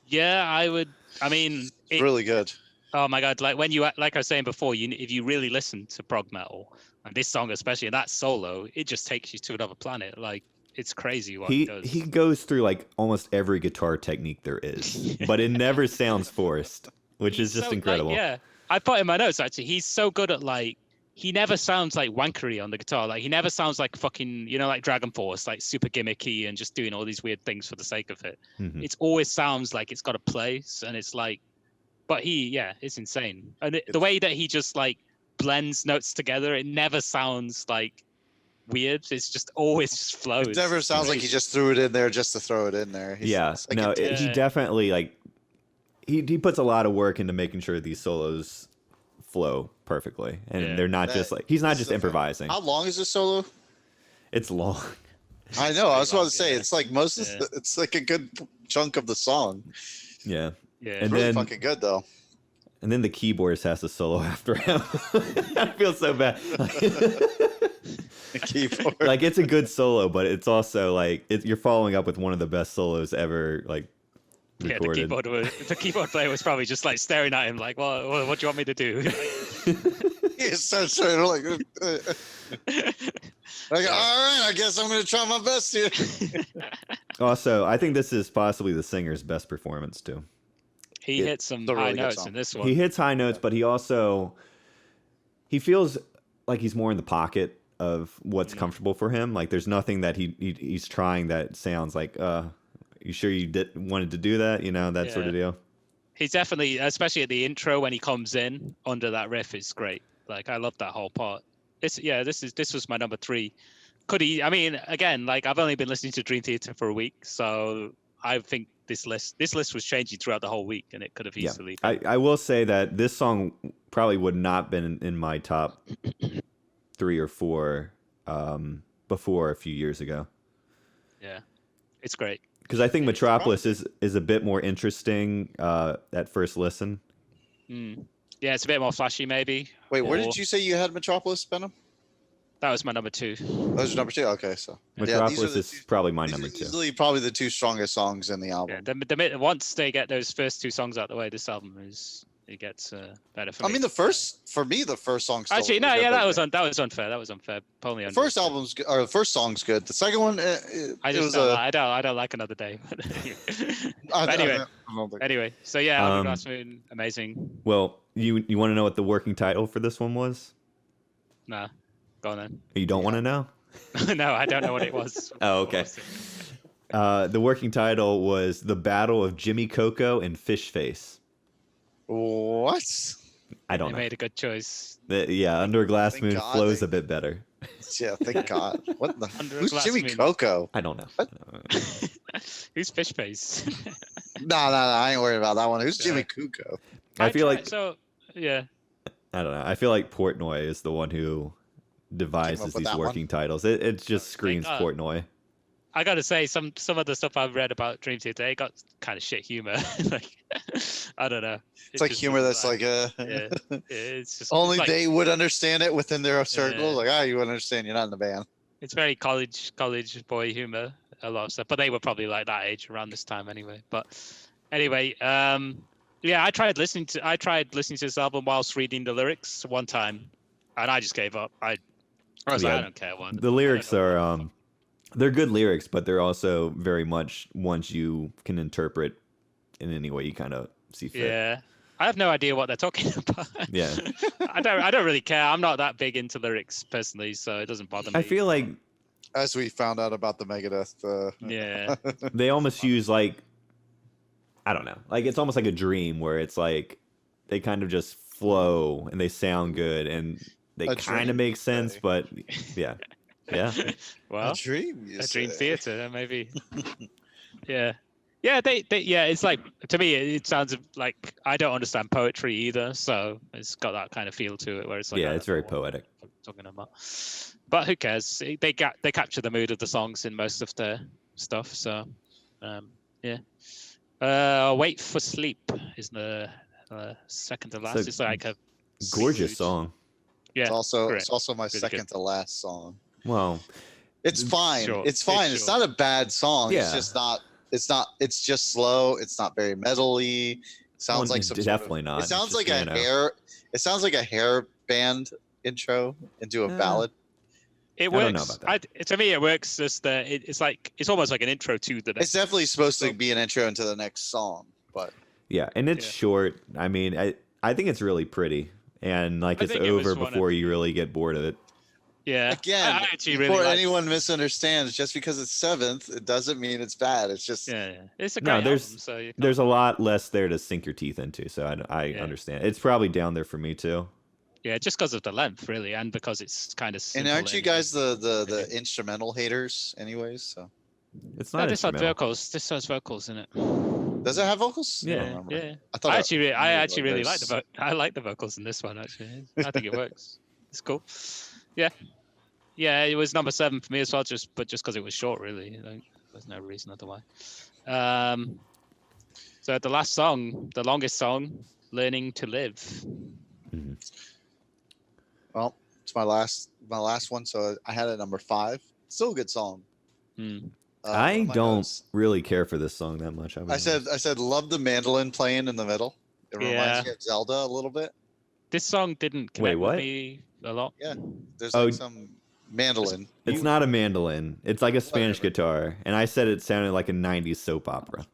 S2: Yeah, I would. I mean,
S3: It's really good.
S2: oh my god! Like when you, like I was saying before, if you really listen to prog metal and this song especially, and that solo, it just takes you to another planet. Like it's crazy what
S1: He
S2: it does.
S1: he goes through like almost every guitar technique there is, but it never sounds forced, which
S2: He's
S1: is just
S2: so, like,
S1: incredible.
S2: yeah, I put in my notes actually. He's so good at like. He never sounds like wankery on the guitar. Like he never sounds like fucking, like Dragon Force, like super gimmicky and just doing all these weird things for the sake of it.
S1: Mhm.
S2: It always sounds like it's got a place, and it's like, but it's insane. And the way that he just like blends notes together, it never sounds like weird. It's just always just flows.
S3: It never sounds like he just threw it in there just to throw it in there.
S1: Yeah,
S3: It's like
S1: no,
S3: it-
S1: he
S2: Yeah.
S1: definitely like he puts a lot of work into making sure these solos flow perfectly, and
S2: Yeah.
S1: they're not
S3: That-
S1: just like he's not
S3: this
S1: just
S3: is a-
S1: improvising.
S3: How long is this solo?
S1: It's long.
S3: I know. I was about to say
S2: Yeah.
S3: it's like most. Of
S2: Yeah.
S3: it's like a good chunk of the song.
S1: Yeah,
S2: Yeah.
S1: And
S3: Really
S1: then-
S3: fucking good though.
S1: and then the keyboardist has to solo after him. I feel so bad.
S3: The keyboard.
S1: Like it's a good solo, but it's also like you're following up with one of the best solos ever, like
S2: Yeah,
S1: recorded.
S2: the keyboard player was probably just like staring at him, like, "Well, what do you want me to do?"
S3: He's so straight, like, all right, I guess I'm gonna try my best here.
S1: Also, I think this is possibly the singer's best performance too.
S2: He
S1: It-
S2: hit some
S3: it's a
S2: high
S3: really good
S2: notes
S3: song.
S2: in this one.
S1: He hits high notes, but he also he feels like he's more in the pocket of what's comfortable for him. Like there's nothing that he's trying that sounds like you sure you wanted to do that, that sort of deal.
S2: He's definitely, especially at the intro when he comes in under that riff, is great. Like I love that whole part. This was my number 3. Could he? I mean, again, like I've only been listening to Dream Theater for a week, so I think this list was changing throughout the whole week, and it could have easily.
S1: I will say that this song probably would not been in my top 3 or 4 before a few years ago.
S2: Yeah, it's great.
S1: Because I think Metropolis is a bit more interesting at first listen.
S2: Mm. Yeah, it's a bit more flashy, maybe.
S3: Wait, where
S2: Or-
S3: did you say you had Metropolis, Benham?
S2: That was my number 2.
S3: Those are number 2. Okay, so
S1: Metropolis
S3: the
S1: is
S3: two-
S1: probably my
S3: these
S1: number
S3: are
S1: 2.
S3: easily probably the 2 strongest songs in the
S2: Yeah,
S3: album.
S2: once they get those first 2 songs out the way, this album gets better for
S3: I
S2: me.
S3: mean, the first song. Still
S2: Actually, no,
S3: really
S2: yeah,
S3: good,
S2: that was
S3: but
S2: that was unfair. That was unfair. Only
S3: the first album's or the first song's good. The second one, it was
S2: I don't like Another Day.
S3: I
S2: anyway.
S3: don't think-
S2: Anyway, so yeah,
S1: Um,
S2: Underground Moon, amazing.
S1: Well, you want to know what the working title for this one was?
S2: Nah, go on
S1: You don't want to know?
S2: then. No, I don't know what it was.
S1: Oh, okay. The working title was The Battle of Jimmy Coco and Fish Face.
S3: What?
S1: I
S2: They
S1: don't know.
S2: made a good choice.
S1: Yeah, Under a Glass
S3: Thank
S1: Moon
S3: God
S1: flows
S3: they-
S1: a bit better.
S3: Yeah, thank God. What the?
S2: Under a
S3: Who's
S2: Glass
S3: Jimmy
S2: Moon.
S3: Coco?
S1: I don't know.
S2: Who's Fish Face?
S3: No, I ain't worried about that one. Who's Jimmy Coco?
S1: I feel like
S2: so. Yeah,
S1: I don't know. I feel like Portnoy is the one who devises
S3: with
S1: these
S3: that
S1: working titles. It just screams
S2: God.
S1: Portnoy.
S2: I gotta say, some of the stuff I've read about Dream Theater, it got kind of shit humor. Like, I don't know.
S3: It's like humor that's like
S2: yeah, it's just
S3: only
S2: it's like,
S3: they would understand it within their circle.
S2: Yeah.
S3: Like, you would understand. You're not in the band.
S2: It's very college boy humor, a lot of stuff. But they were probably like that age around this time anyway. But anyway, yeah, I tried listening to this album whilst reading the lyrics one time, and I just gave up. I was like,
S1: Yeah.
S2: I don't care what
S1: The lyrics
S2: I don't
S1: are
S2: know.
S1: they're good lyrics, but they're also very much ones you can interpret in any way you kind of see fit.
S2: Yeah, I have no idea what they're talking about.
S1: Yeah.
S2: I don't really care. I'm not that big into lyrics personally, so it doesn't bother me.
S1: I feel like
S3: As we found out about the Megadeth.
S2: Yeah.
S1: they almost use like, I don't know, like it's almost like a dream where it's like they kind of just flow and they sound good and they
S3: A
S1: kind
S3: dream,
S1: of make sense,
S3: say.
S1: but yeah, yeah.
S2: Well,
S3: a dream, you
S2: a dream
S3: say.
S2: theater, maybe. Yeah. Yeah, yeah, it's like, to me, it sounds like I don't understand poetry either, so it's got that kind of feel to it where it's like,
S1: Yeah,
S2: I
S1: it's
S2: don't know
S1: very poetic.
S2: what I'm talking about. But who cares? They capture the mood of the songs in most of their stuff, so yeah. Wait for Sleep is the second to last. It's like a
S1: Gorgeous
S2: sleep mood.
S1: song.
S2: Yeah,
S3: It's also my
S2: Really
S3: second
S2: good.
S3: to last song.
S1: Well,
S3: It's fine.
S2: short.
S3: It's fine.
S2: It's
S3: It's
S2: short.
S3: not a bad song. It's
S1: Yeah.
S3: just not. It's not. It's just slow. It's not very metally. Sounds
S1: well,
S3: like some
S1: definitely not.
S3: It
S1: It's
S3: sounds
S1: just
S3: like a
S1: piano.
S3: hair. It sounds like a hair band intro into a
S1: Yeah.
S3: ballad.
S2: It
S1: I don't know
S2: works.
S1: about
S2: To me, it works. Just it's almost like an intro to the next.
S3: It's definitely supposed to
S2: song.
S3: be an intro into the next song, but
S1: Yeah, and it's
S2: Yeah.
S1: short. I mean, I think it's really pretty, and like
S2: I
S1: it's
S2: think it was
S1: over
S2: one of
S1: before you really get bored of it.
S2: Yeah.
S3: again,
S2: I actually
S3: before
S2: really like.
S3: anyone misunderstands, just because it's seventh, it doesn't mean it's bad. It's just
S2: Yeah, it's a
S1: No,
S2: great
S1: there's-
S2: album. So you
S1: There's a
S2: can't-
S1: lot less there to sink your teeth into, so I
S2: Yeah.
S1: understand. It's probably down there for me too.
S2: yeah, just because of the length, really, and because it's kind of.
S3: And aren't you guys the
S2: Okay.
S3: instrumental haters, anyways? So
S1: It's
S2: No,
S1: not
S2: this has
S1: instrumental.
S2: vocals. This has vocals in it.
S3: does it have vocals?
S1: Yeah.
S3: I don't
S2: Yeah,
S3: remember.
S2: yeah.
S3: I thought
S2: I actually really like
S3: there's-
S2: I like the vocals in this one. Actually, I think it works. It's cool. Yeah, yeah. It was number 7 for me as well, just because it was short, really. Like, there's no reason otherwise. So the last song, the longest song, "Learning to Live."
S1: Mhm.
S3: Well, it's my last one, so I had it number 5. Still a good song.
S2: Hmm.
S1: I
S3: what am
S1: don't
S3: notes?
S1: really care for this song that much.
S3: I said love the mandolin playing in the middle. It reminds
S2: Yeah.
S3: me of Zelda a little bit.
S2: This song didn't
S1: Wait,
S2: connect
S1: what?
S2: with me a lot.
S3: Yeah. There's
S1: Oh,
S3: like some mandolin.
S1: It's not a mandolin. It's like a Spanish
S3: Whatever.
S1: guitar, and I said it sounded like a '90s soap opera.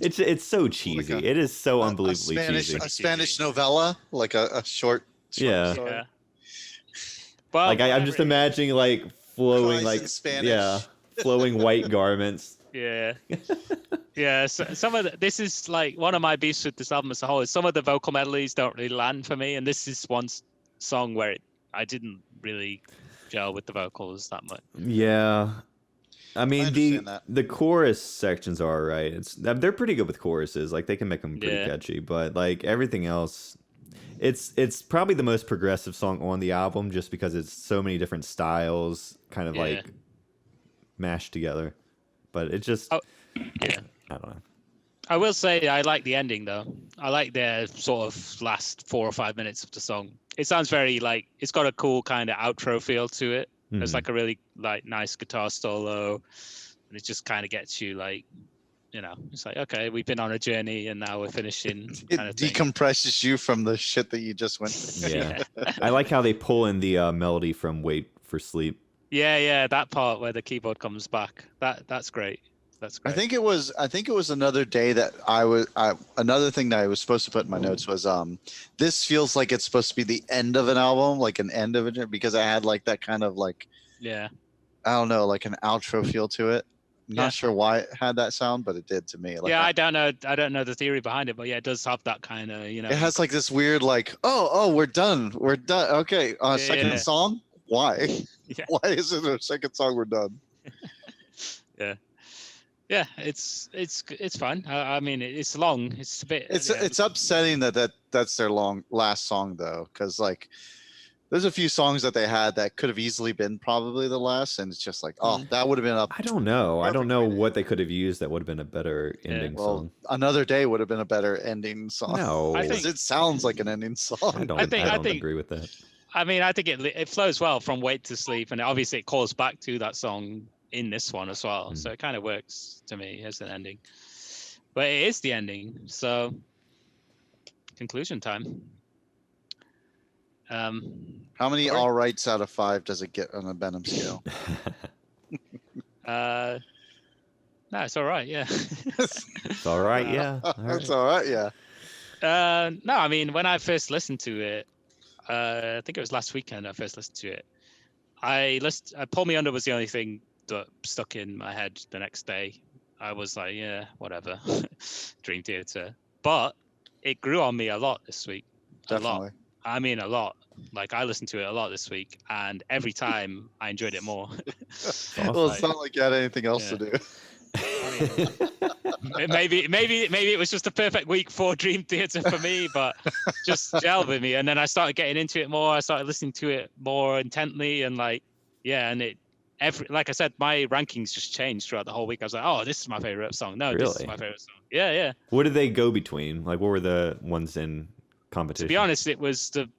S1: It's so cheesy.
S3: a-
S1: It is so
S3: A
S1: unbelievably
S3: Spanish,
S1: cheesy.
S3: a Spanish novella, like a short.
S1: Yeah.
S3: story.
S2: Yeah. Well,
S1: Like I'm just imagining like flowing
S3: Cries
S1: like
S3: in Spanish.
S1: yeah, flowing white garments.
S2: Yeah. Yeah, so some of this is like one of my beefs with this album as a whole is some of the vocal melodies don't really land for me, and this is one song where I didn't really gel with the vocals that much.
S1: Yeah. I mean the
S3: understand that.
S1: the chorus sections are alright. They're pretty good with choruses. Like they can make them pretty
S2: Yeah.
S1: catchy, but like everything else, it's probably the most progressive song on the album just because it's so many different styles kind of
S2: Yeah.
S1: like mashed together. But it just
S2: Oh, yeah.
S1: I don't know.
S2: I will say I like the ending though. I like the sort of last 4 or 5 minutes of the song. It sounds very like it's got a cool kind of outro feel to it. It's
S1: Mhm.
S2: like a really like nice guitar solo, and it just kind of gets you like, it's like okay, we've been on a journey and now we're finishing.
S3: It
S2: Kind of thing.
S3: decompresses you from the shit that you just went through.
S1: Yeah. I like how they pull in the melody from Wait for Sleep.
S2: Yeah, that part where the keyboard comes back. That's great. That's
S3: I
S2: great.
S3: think it was another day that another thing that I was supposed to put in my notes was this feels like it's supposed to be the end of an album, like an end of it, because I had like that kind of like
S2: Yeah.
S3: I don't know, like an outro feel to it. I'm
S2: Yeah.
S3: not sure why it had that sound, but it did to me. Like
S2: Yeah, I don't know the theory behind it, but yeah, it does have that kind of,
S3: it has like this weird like oh we're done. Okay, second
S2: Yeah.
S3: song. Why?
S2: Yeah.
S3: Why is it a second song? We're done.
S2: Yeah, it's fun. I mean, it's long. It's a bit.
S3: It's upsetting that's their last song though, because like there's a few songs that they had that could have easily been probably the last, and it's just like that would have been up.
S1: I don't know. I don't
S3: Perfect
S1: know
S3: way to
S1: what they could have used that would have been a better ending
S3: Well,
S1: song.
S3: Another Day would have been a better ending song.
S1: No.
S2: I
S3: because
S2: think-
S3: it sounds like an ending song.
S1: I don't,
S2: I
S1: I
S2: think-
S1: don't agree with that.
S2: I mean, I think it flows well from Wait to Sleep, and obviously it calls back to that song in this one as well. So it kind of works to me as an ending. But it is the ending, so conclusion time.
S3: How many
S2: Corey?
S3: all rights out of 5 does it get on a Benham scale?
S2: No, it's all right. Yeah.
S1: It's all right, yeah. All right.
S3: That's all right. Yeah.
S2: No, I mean, when I first listened to it, I think it was last weekend I first listened to it. Pull Me Under was the only thing that stuck in my head the next day. I was like, yeah, whatever. Dream Theater. But it grew on me a lot this week. A
S3: Definitely.
S2: lot. I mean, a lot. Like, I listened to it a lot this week, and every time I enjoyed it more.
S3: Well, it's not like you had anything else to do.
S2: maybe it was just a perfect week for Dream Theater for me, but just gelled with me. And then I started getting into it more. I started listening to it more intently, and like, yeah, and like I said, my rankings just changed throughout the whole week. I was like, oh, this is my favorite song. No, this is
S1: Really?
S2: my favorite song. Yeah.
S1: What did they go between? Like, what were the ones in competition?
S2: To be honest, it was the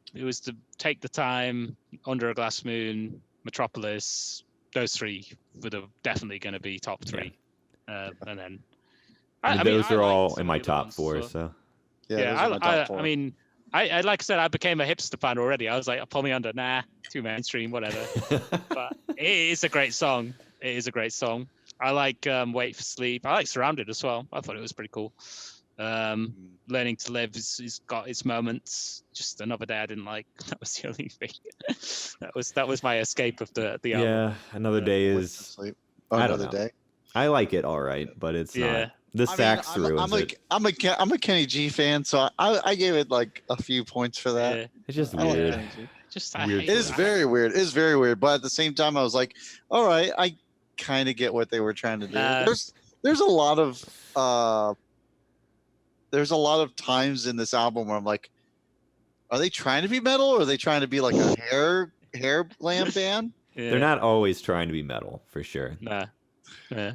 S2: Take the Time, Under a Glass Moon, Metropolis. Those three were definitely going to be top three. And then
S1: those are all
S2: some
S1: in my
S2: of the
S1: top
S2: ones,
S1: four.
S2: so.
S1: So
S3: Yeah. Those are my top four.
S2: I mean, I like I said, I became a hipster fan already. I was like, Pull Me Under, nah, too mainstream, whatever. But it is a great song. It is a great song. I like Wait for Sleep. I like Surrounded as well. I thought it was pretty cool. Learning to Live has got its moments. Just Another Day I didn't like. That was the only thing. that was my escape of the album.
S1: yeah, Another Day
S3: Wait for
S1: is.
S3: Sleep.
S1: I don't
S3: Another
S1: know.
S3: Day.
S1: I like it all right, but it's not. The sax ruins it.
S3: I'm a Kenny G fan, so I gave it like a few points for that.
S2: Yeah.
S1: It's just
S3: I like
S1: weird.
S3: Kenny G.
S2: Just I
S1: Weird
S2: hate
S3: It is very weird. It is very weird, but at the same time, I was like, all right, I kind of get what they were trying to do. There's a lot of times in this album where I'm like, are they trying to be metal, or are they trying to be like a hair glam band?
S2: Yeah.
S1: They're not always trying to be metal, for sure.
S2: Nah. Yeah.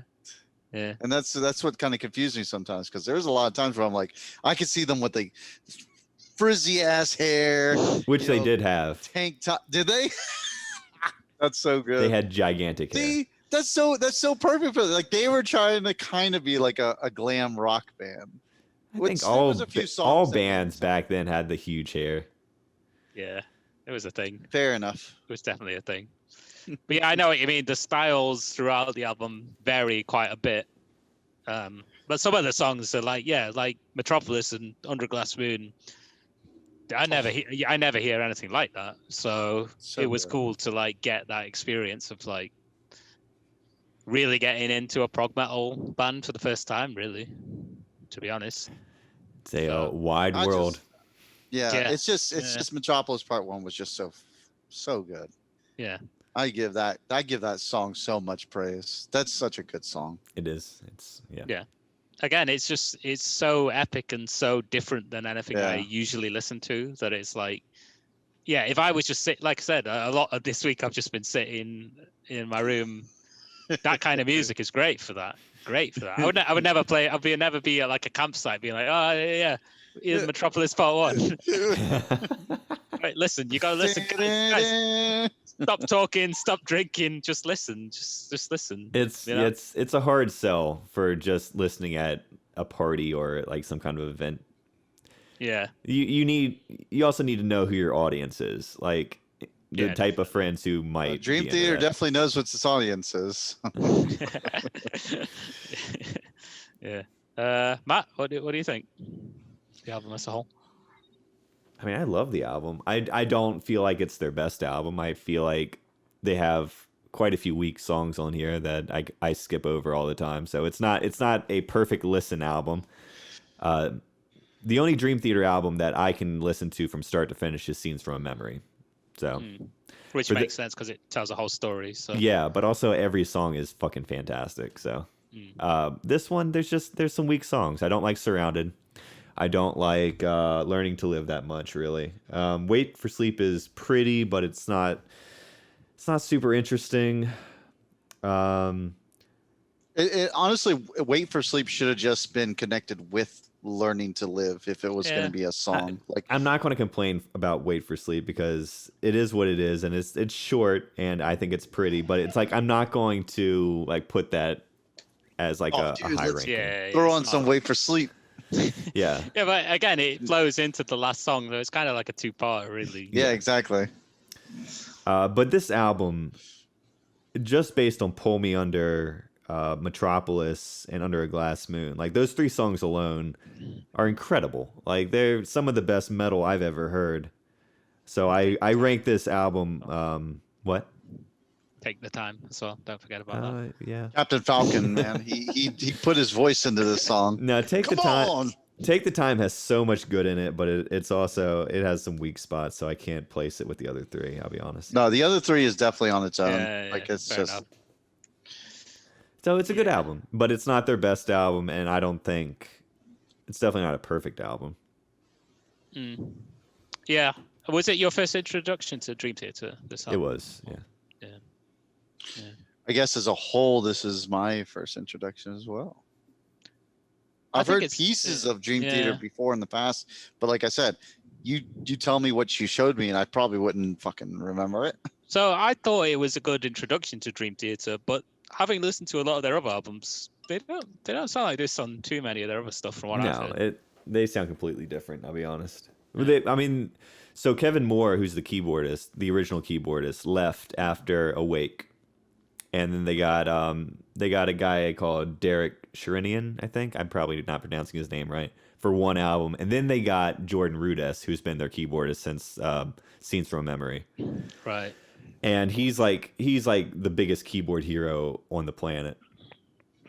S3: And that's what kind of confused me sometimes, because there's a lot of times where I'm like, I could see them with the frizzy ass hair,
S1: Which they did have.
S3: tank top. Did they? That's so good.
S1: They had gigantic hair.
S3: See, that's so perfect for like they were trying to kind of be like a glam rock band.
S1: I
S3: Which
S1: think
S3: there
S1: all
S3: was a few songs
S1: all
S3: that-
S1: bands back then had the huge hair.
S2: Yeah. It was a thing.
S3: Fair enough.
S2: It was definitely a thing. But yeah, I know what you mean. The styles throughout the album vary quite a bit. But some of the songs are like Metropolis and Under Glass Moon. I never hear anything like that. So it was
S3: good.
S2: cool to like get that experience of like really getting into a prog metal band for the first time, really, to be honest.
S1: It's a wide
S3: I
S1: world.
S3: Yeah,
S2: Yeah.
S3: it's just Metropolis Part 1 was just so good.
S2: Yeah.
S3: I give that song so much praise. That's such a good song.
S1: It is. It's
S2: Yeah. Again, it's so epic and so different than anything I
S3: Yeah.
S2: usually listen to that it's like, yeah, if I was just like I said, a lot of this week I've just been sitting in my room. That kind of music is great for that. Great for that. I would never play. Never be at like a campsite being like, oh yeah, here's Metropolis Part 1. Right, listen, you gotta listen, guys. Stop talking, stop drinking, just listen. Just listen.
S1: It's
S2: you know?
S1: it's a hard sell for just listening at a party or like some kind of event.
S2: Yeah.
S1: You also need to know who your audience is. Like the
S2: Yeah,
S1: type of friends who might
S3: Dream
S1: be into
S3: Theater
S1: that.
S3: definitely knows what its audience is.
S2: Yeah. Matt, what do you think? The album as a whole.
S1: I mean, I love the album. I don't feel like it's their best album. I feel like they have quite a few weak songs on here that I skip over all the time. So it's not a perfect listen album. The only Dream Theater album that I can listen to from start to finish is Scenes from a Memory. So
S2: Which
S1: But
S2: makes sense because it tells a whole story. So
S1: yeah, but also every song is fucking fantastic. So this one, there's some weak songs. I don't like Surrounded. I don't like Learning to Live that much, really. Wait for Sleep is pretty, but it's not super interesting.
S3: It honestly, Wait for Sleep should have just been connected with Learning to Live if it was going
S2: Yeah.
S3: to be a song.
S1: I'm not going to complain about Wait for Sleep because it is what it is, and it's short, and I think it's pretty. But it's like I'm not going to like put that as like a high
S3: let's
S1: ranking.
S3: throw on some Wait for Sleep.
S1: Yeah.
S2: Yeah, but again, it flows into the last song, though. It's kind of like a two-part, really.
S3: Yeah, exactly.
S1: But this album, just based on Pull Me Under, Metropolis, and Under a Glass Moon. Like those 3 songs alone are incredible. Like they're some of the best metal I've ever heard. So I rank this album. What?
S2: Take the time as well. Don't forget about that.
S1: Yeah.
S3: Captain Falcon, man, he put his voice into this song.
S1: No, Take the
S3: Come
S1: Time.
S3: on!
S1: Take the Time has so much good in it, but it has some weak spots, so I can't place it with the other 3. I'll be honest.
S3: No, the other 3 is definitely on its own.
S2: Yeah,
S3: like it's
S2: fair
S3: just.
S2: enough.
S1: So it's a good album, but it's not their best album, and I don't think it's definitely not a perfect album.
S2: Yeah. Was it your first introduction to Dream Theater? This album?
S1: It was, yeah.
S3: I guess as a whole, this is my first introduction as well. I've heard pieces of Dream Theater before in the past, but like I said, you tell me what you showed me, and I probably wouldn't fucking remember it.
S2: So I thought it was a good introduction to Dream Theater, but having listened to a lot of their other albums, they don't sound like this on too many of their other stuff from what I've heard.
S1: They sound completely different, I'll be honest. So Kevin Moore, who's the original keyboardist, left after Awake. And then they got a guy called Derek Sherinian, I think. I'm probably not pronouncing his name right, for one album. And then they got Jordan Rudess, who's been their keyboardist since Scenes from a Memory.
S2: Right.
S1: And he's like the biggest keyboard hero on the planet.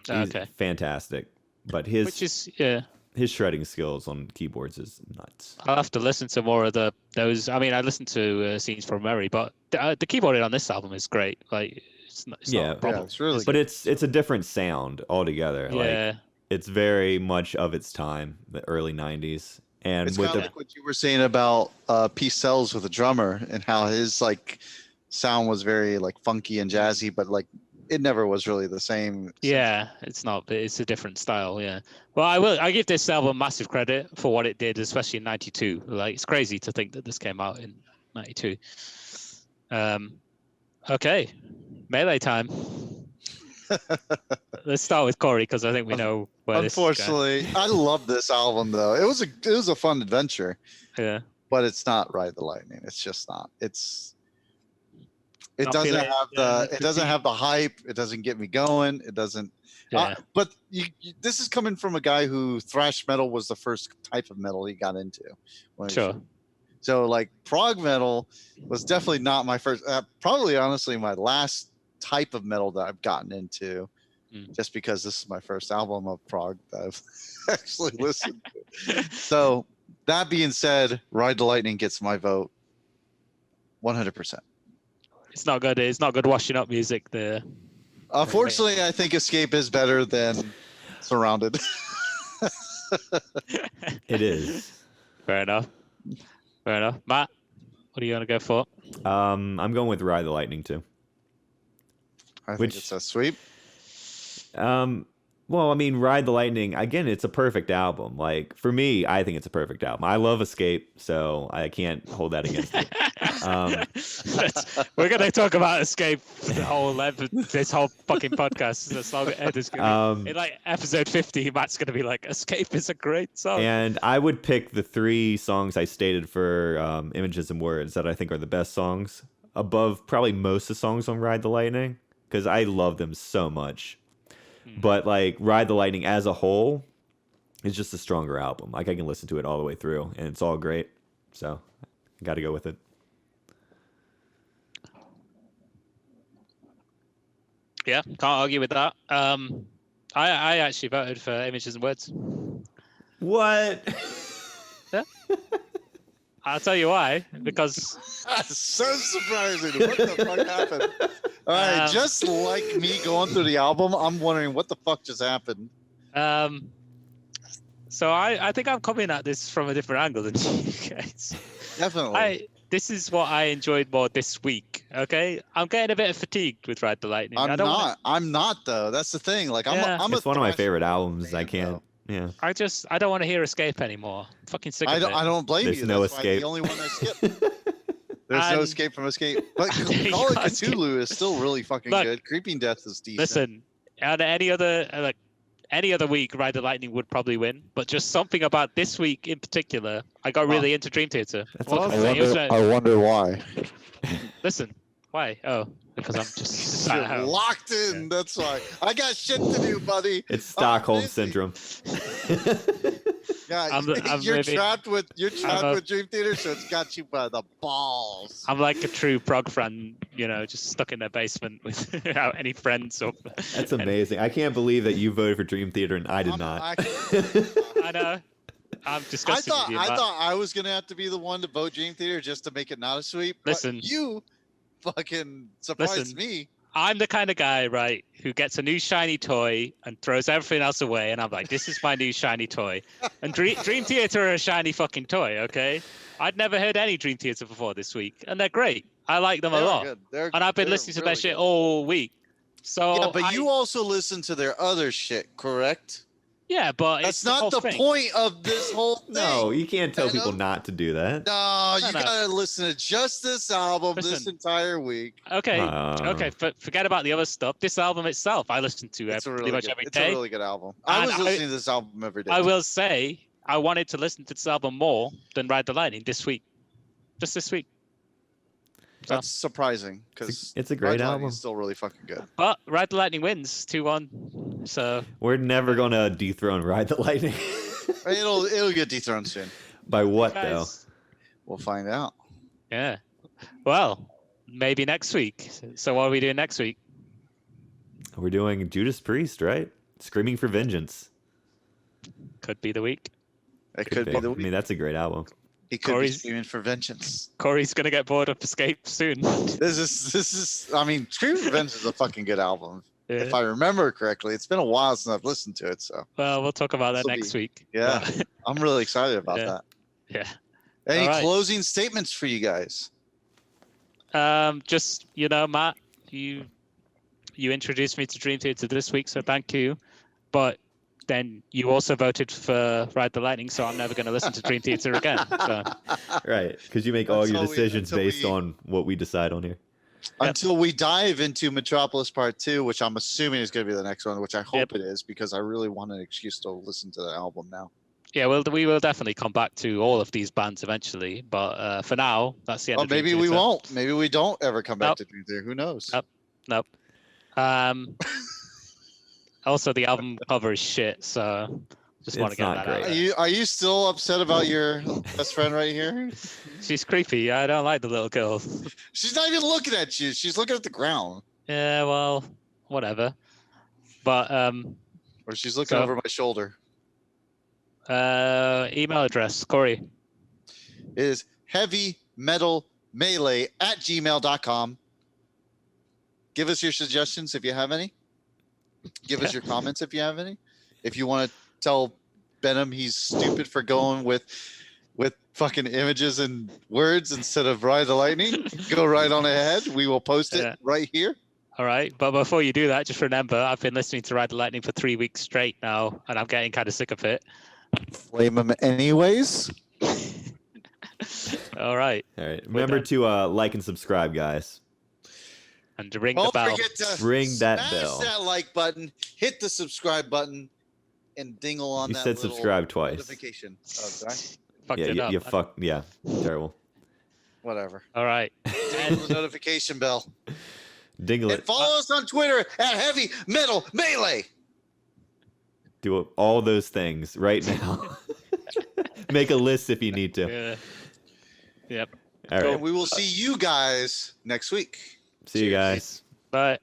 S1: He's fantastic. But his shredding skills on keyboards is nuts.
S2: I'll have to listen to more of those. I mean, I listened to Scenes from a Memory, but the keyboarding on this album is great. Like, it's not a problem.
S3: It's really
S1: but it's a different sound altogether.
S2: Yeah.
S1: Like, it's very much of its time, the early 90s. And
S3: it's
S1: with
S3: kind of like what you were saying about Peace Sells with a drummer and how his like sound was very like funky and jazzy, but like it never was really the same.
S2: Yeah, it's not. It's a different style. Yeah. Well, I give this album massive credit for what it did, especially in '92. Like, it's crazy to think that this came out in '92. Okay, Melee time. Let's start with Corey because I think we know where
S3: Unfortunately,
S2: this is
S3: I love this album though. It was a fun adventure.
S2: Yeah.
S3: But it's not Ride the Lightning. It's just not. It doesn't have the hype. It doesn't get me going. It doesn't.
S2: Yeah.
S3: But this is coming from a guy who thrash metal was the first type of metal he got into.
S2: Sure.
S3: So like prog metal was definitely not my first. Probably honestly my last type of metal that I've gotten into. Just because this is my first album of prog that I've actually listened to. So that being said, Ride the Lightning gets my vote 100%.
S2: It's not good. It's not good washing up music there.
S3: Unfortunately, I think Escape is better than Surrounded.
S1: It is.
S2: Fair enough. Matt, what are you gonna go for?
S1: I'm going with Ride the Lightning too.
S3: I think it's a sweep.
S1: Well, I mean, Ride the Lightning, again, it's a perfect album. Like, for me, I think it's a perfect album. I love Escape, so I can't hold that against it.
S2: We're going to talk about Escape this whole fucking podcast. That's not, in like episode 50, Matt's going to be like, Escape is a great song.
S1: And I would pick the 3 songs I stated for Images and Words that I think are the best songs above probably most of the songs on Ride the Lightning, because I love them so much. But like Ride the Lightning as a whole is just a stronger album. Like I can listen to it all the way through and it's all great. So I got to go with it.
S2: Yeah, can't argue with that. I actually voted for Images and Words.
S1: What?
S2: Yeah. I'll tell you why. Because
S3: that's so surprising. What the fuck happened? All right, just like me going through the album, I'm wondering what the fuck just happened.
S2: So I think I'm coming at this from a different angle than you guys.
S3: Definitely.
S2: This is what I enjoyed more this week. Okay, I'm getting a bit fatigued with Ride the Lightning.
S3: I'm not though. That's the thing. Like
S1: it's one of my favorite albums. I can't. Yeah.
S2: I don't want to hear Escape anymore. I'm fucking sick of it.
S3: I don't blame
S1: There's
S3: you.
S1: no
S3: That's
S1: escape.
S3: the only one I skip. There's no escape from Escape. But Call of Cthulhu is still really fucking good. Creeping Death is decent.
S2: Listen, out of any other week, Ride the Lightning would probably win. But just something about this week in particular, I got really into Dream Theater.
S1: That's awesome.
S4: I wonder why.
S2: Listen, Why? Oh, because I'm just sat
S3: You're
S2: at home.
S3: locked in. That's why. I got shit to do, buddy.
S1: It's Stockholm
S3: busy.
S1: syndrome.
S3: Yeah,
S2: I'm
S3: you're
S2: living-
S3: trapped with
S2: a-
S3: with Dream Theater, so it's got you by the balls.
S2: I'm like a true prog fan, just stuck in their basement without any friends.
S1: That's amazing. I can't believe that you voted for Dream Theater and I did not.
S2: I know. I'm
S3: I
S2: disgusted
S3: thought
S2: with you. Matt.
S3: I was gonna have to be the one to vote Dream Theater just to make it not a sweep. But
S2: Listen.
S3: you fucking surprised
S2: Listen.
S3: me.
S2: I'm the kind of guy, right, who gets a new shiny toy and throws everything else away, and I'm like, this is my new shiny toy. And Dream Theater are a shiny fucking toy, okay? I'd never heard any Dream Theater before this week, and they're great. I like them a
S3: They're
S2: lot.
S3: good.
S2: And I've been
S3: they're
S2: listening to
S3: really
S2: their shit
S3: good.
S2: all week. So
S3: Yeah, but you also listen to their other shit, correct?
S2: Yeah, but it's
S3: That's not
S2: whole
S3: the
S2: thing.
S3: point of this whole thing.
S1: No, you can't tell
S3: Venom?
S1: people not to do that.
S3: No, you
S2: No.
S3: gotta listen to just this album this
S2: Listen.
S3: entire week.
S2: Okay,
S1: Uh,
S2: forget about the other stuff. This album itself, I listen to
S3: It's a
S2: pretty
S3: really
S2: much
S3: good.
S2: every
S3: It's a
S2: day.
S3: really good album. I
S2: And
S3: was
S2: I-
S3: listening to this album every day.
S2: I will say, I wanted to listen to this album more than Ride the Lightning this week. Just this week.
S3: That's surprising because
S1: It's a great album.
S3: It's still really fucking good.
S2: But Ride the Lightning wins 2-1. So
S1: We're never gonna dethrone Ride the Lightning.
S3: It'll get dethroned soon.
S1: By what though?
S2: guys,
S3: We'll find out.
S2: yeah. Well, maybe next week. So what are we doing next week?
S1: We're doing Judas Priest, right? Screaming for Vengeance.
S2: Could be the week.
S3: It could be the
S1: I
S3: week.
S1: mean, that's a great album.
S3: He could be
S2: Corey's-
S3: screaming for vengeance.
S2: Corey's gonna get bored of Escape soon.
S3: This is. I mean, Screaming for Vengeance is a fucking good album.
S2: Yeah.
S3: If I remember correctly, it's been a while since I've listened to it. So
S2: Well, we'll talk about that
S3: This'll
S2: next
S3: be-
S2: week.
S3: yeah,
S2: But-
S3: I'm really excited about
S2: Yeah.
S3: that.
S2: yeah.
S3: Any
S2: All right.
S3: closing statements for you guys?
S2: Just Matt, you introduced me to Dream Theater this week, so thank you. But then you also voted for Ride the Lightning, so I'm never going to listen to Dream Theater again. So
S1: Right, because you make all your
S3: Until we-
S1: decisions
S3: until
S1: based
S3: we-
S1: on what we decide on here.
S3: Until we dive into Metropolis Part 2, which I'm assuming is going to be the next one, which I hope
S2: Yep.
S3: it is because I really want an excuse to listen to the album now.
S2: yeah, we will definitely come back to all of these bands eventually. But for now, that's the end.
S3: Well,
S2: of Dream
S3: maybe we
S2: Theater.
S3: won't. Maybe we don't ever come back
S2: Nope.
S3: to Dream Theater. Who knows?
S2: Nope. Nope. Also, the album cover is shit, so just want to
S1: It's
S2: get
S1: not
S2: that
S1: great.
S2: out.
S3: Are you still upset about your best friend right here?
S2: She's creepy. I don't like the little girl.
S3: She's not even looking at you. She's looking at the ground.
S2: Yeah, well, whatever. But
S3: Or she's looking
S2: So-
S3: over my shoulder.
S2: email address, Corey.
S3: It is heavymetalmelee@gmail.com. Give us your suggestions if you have any. Give us your comments if you have any. If you want to tell Benham he's stupid for going with fucking images and words instead of Ride the Lightning, go right on ahead. We will post it
S2: Yeah.
S3: right here.
S2: All right, but before you do that, just remember I've been listening to Ride the Lightning for 3 weeks straight now, and I'm getting kind of sick of it.
S3: Flame him anyways.
S2: All right,
S1: All right, remember
S2: done.
S1: to like and subscribe, guys.
S2: and to ring the
S3: Don't
S2: bell.
S3: forget to
S1: Ring that
S3: smash
S1: bell.
S3: that like button, hit the subscribe button, and dingle on
S1: You
S3: that
S1: said
S3: little
S1: subscribe twice.
S3: notification. Oh, did I?
S2: Fucked
S1: Yeah,
S2: it up.
S1: you fuck. Yeah, terrible.
S3: Whatever.
S2: All right,
S3: Hit the notification bell.
S1: Dingle
S3: And
S1: it.
S3: follow us on Twitter at Heavy Metal Melee.
S1: Do all those things right now. Make a list if you need to.
S2: yeah, yep.
S1: All right.
S3: And we will see you guys next week.
S1: See you
S2: Cheers.
S1: guys.
S2: Bye.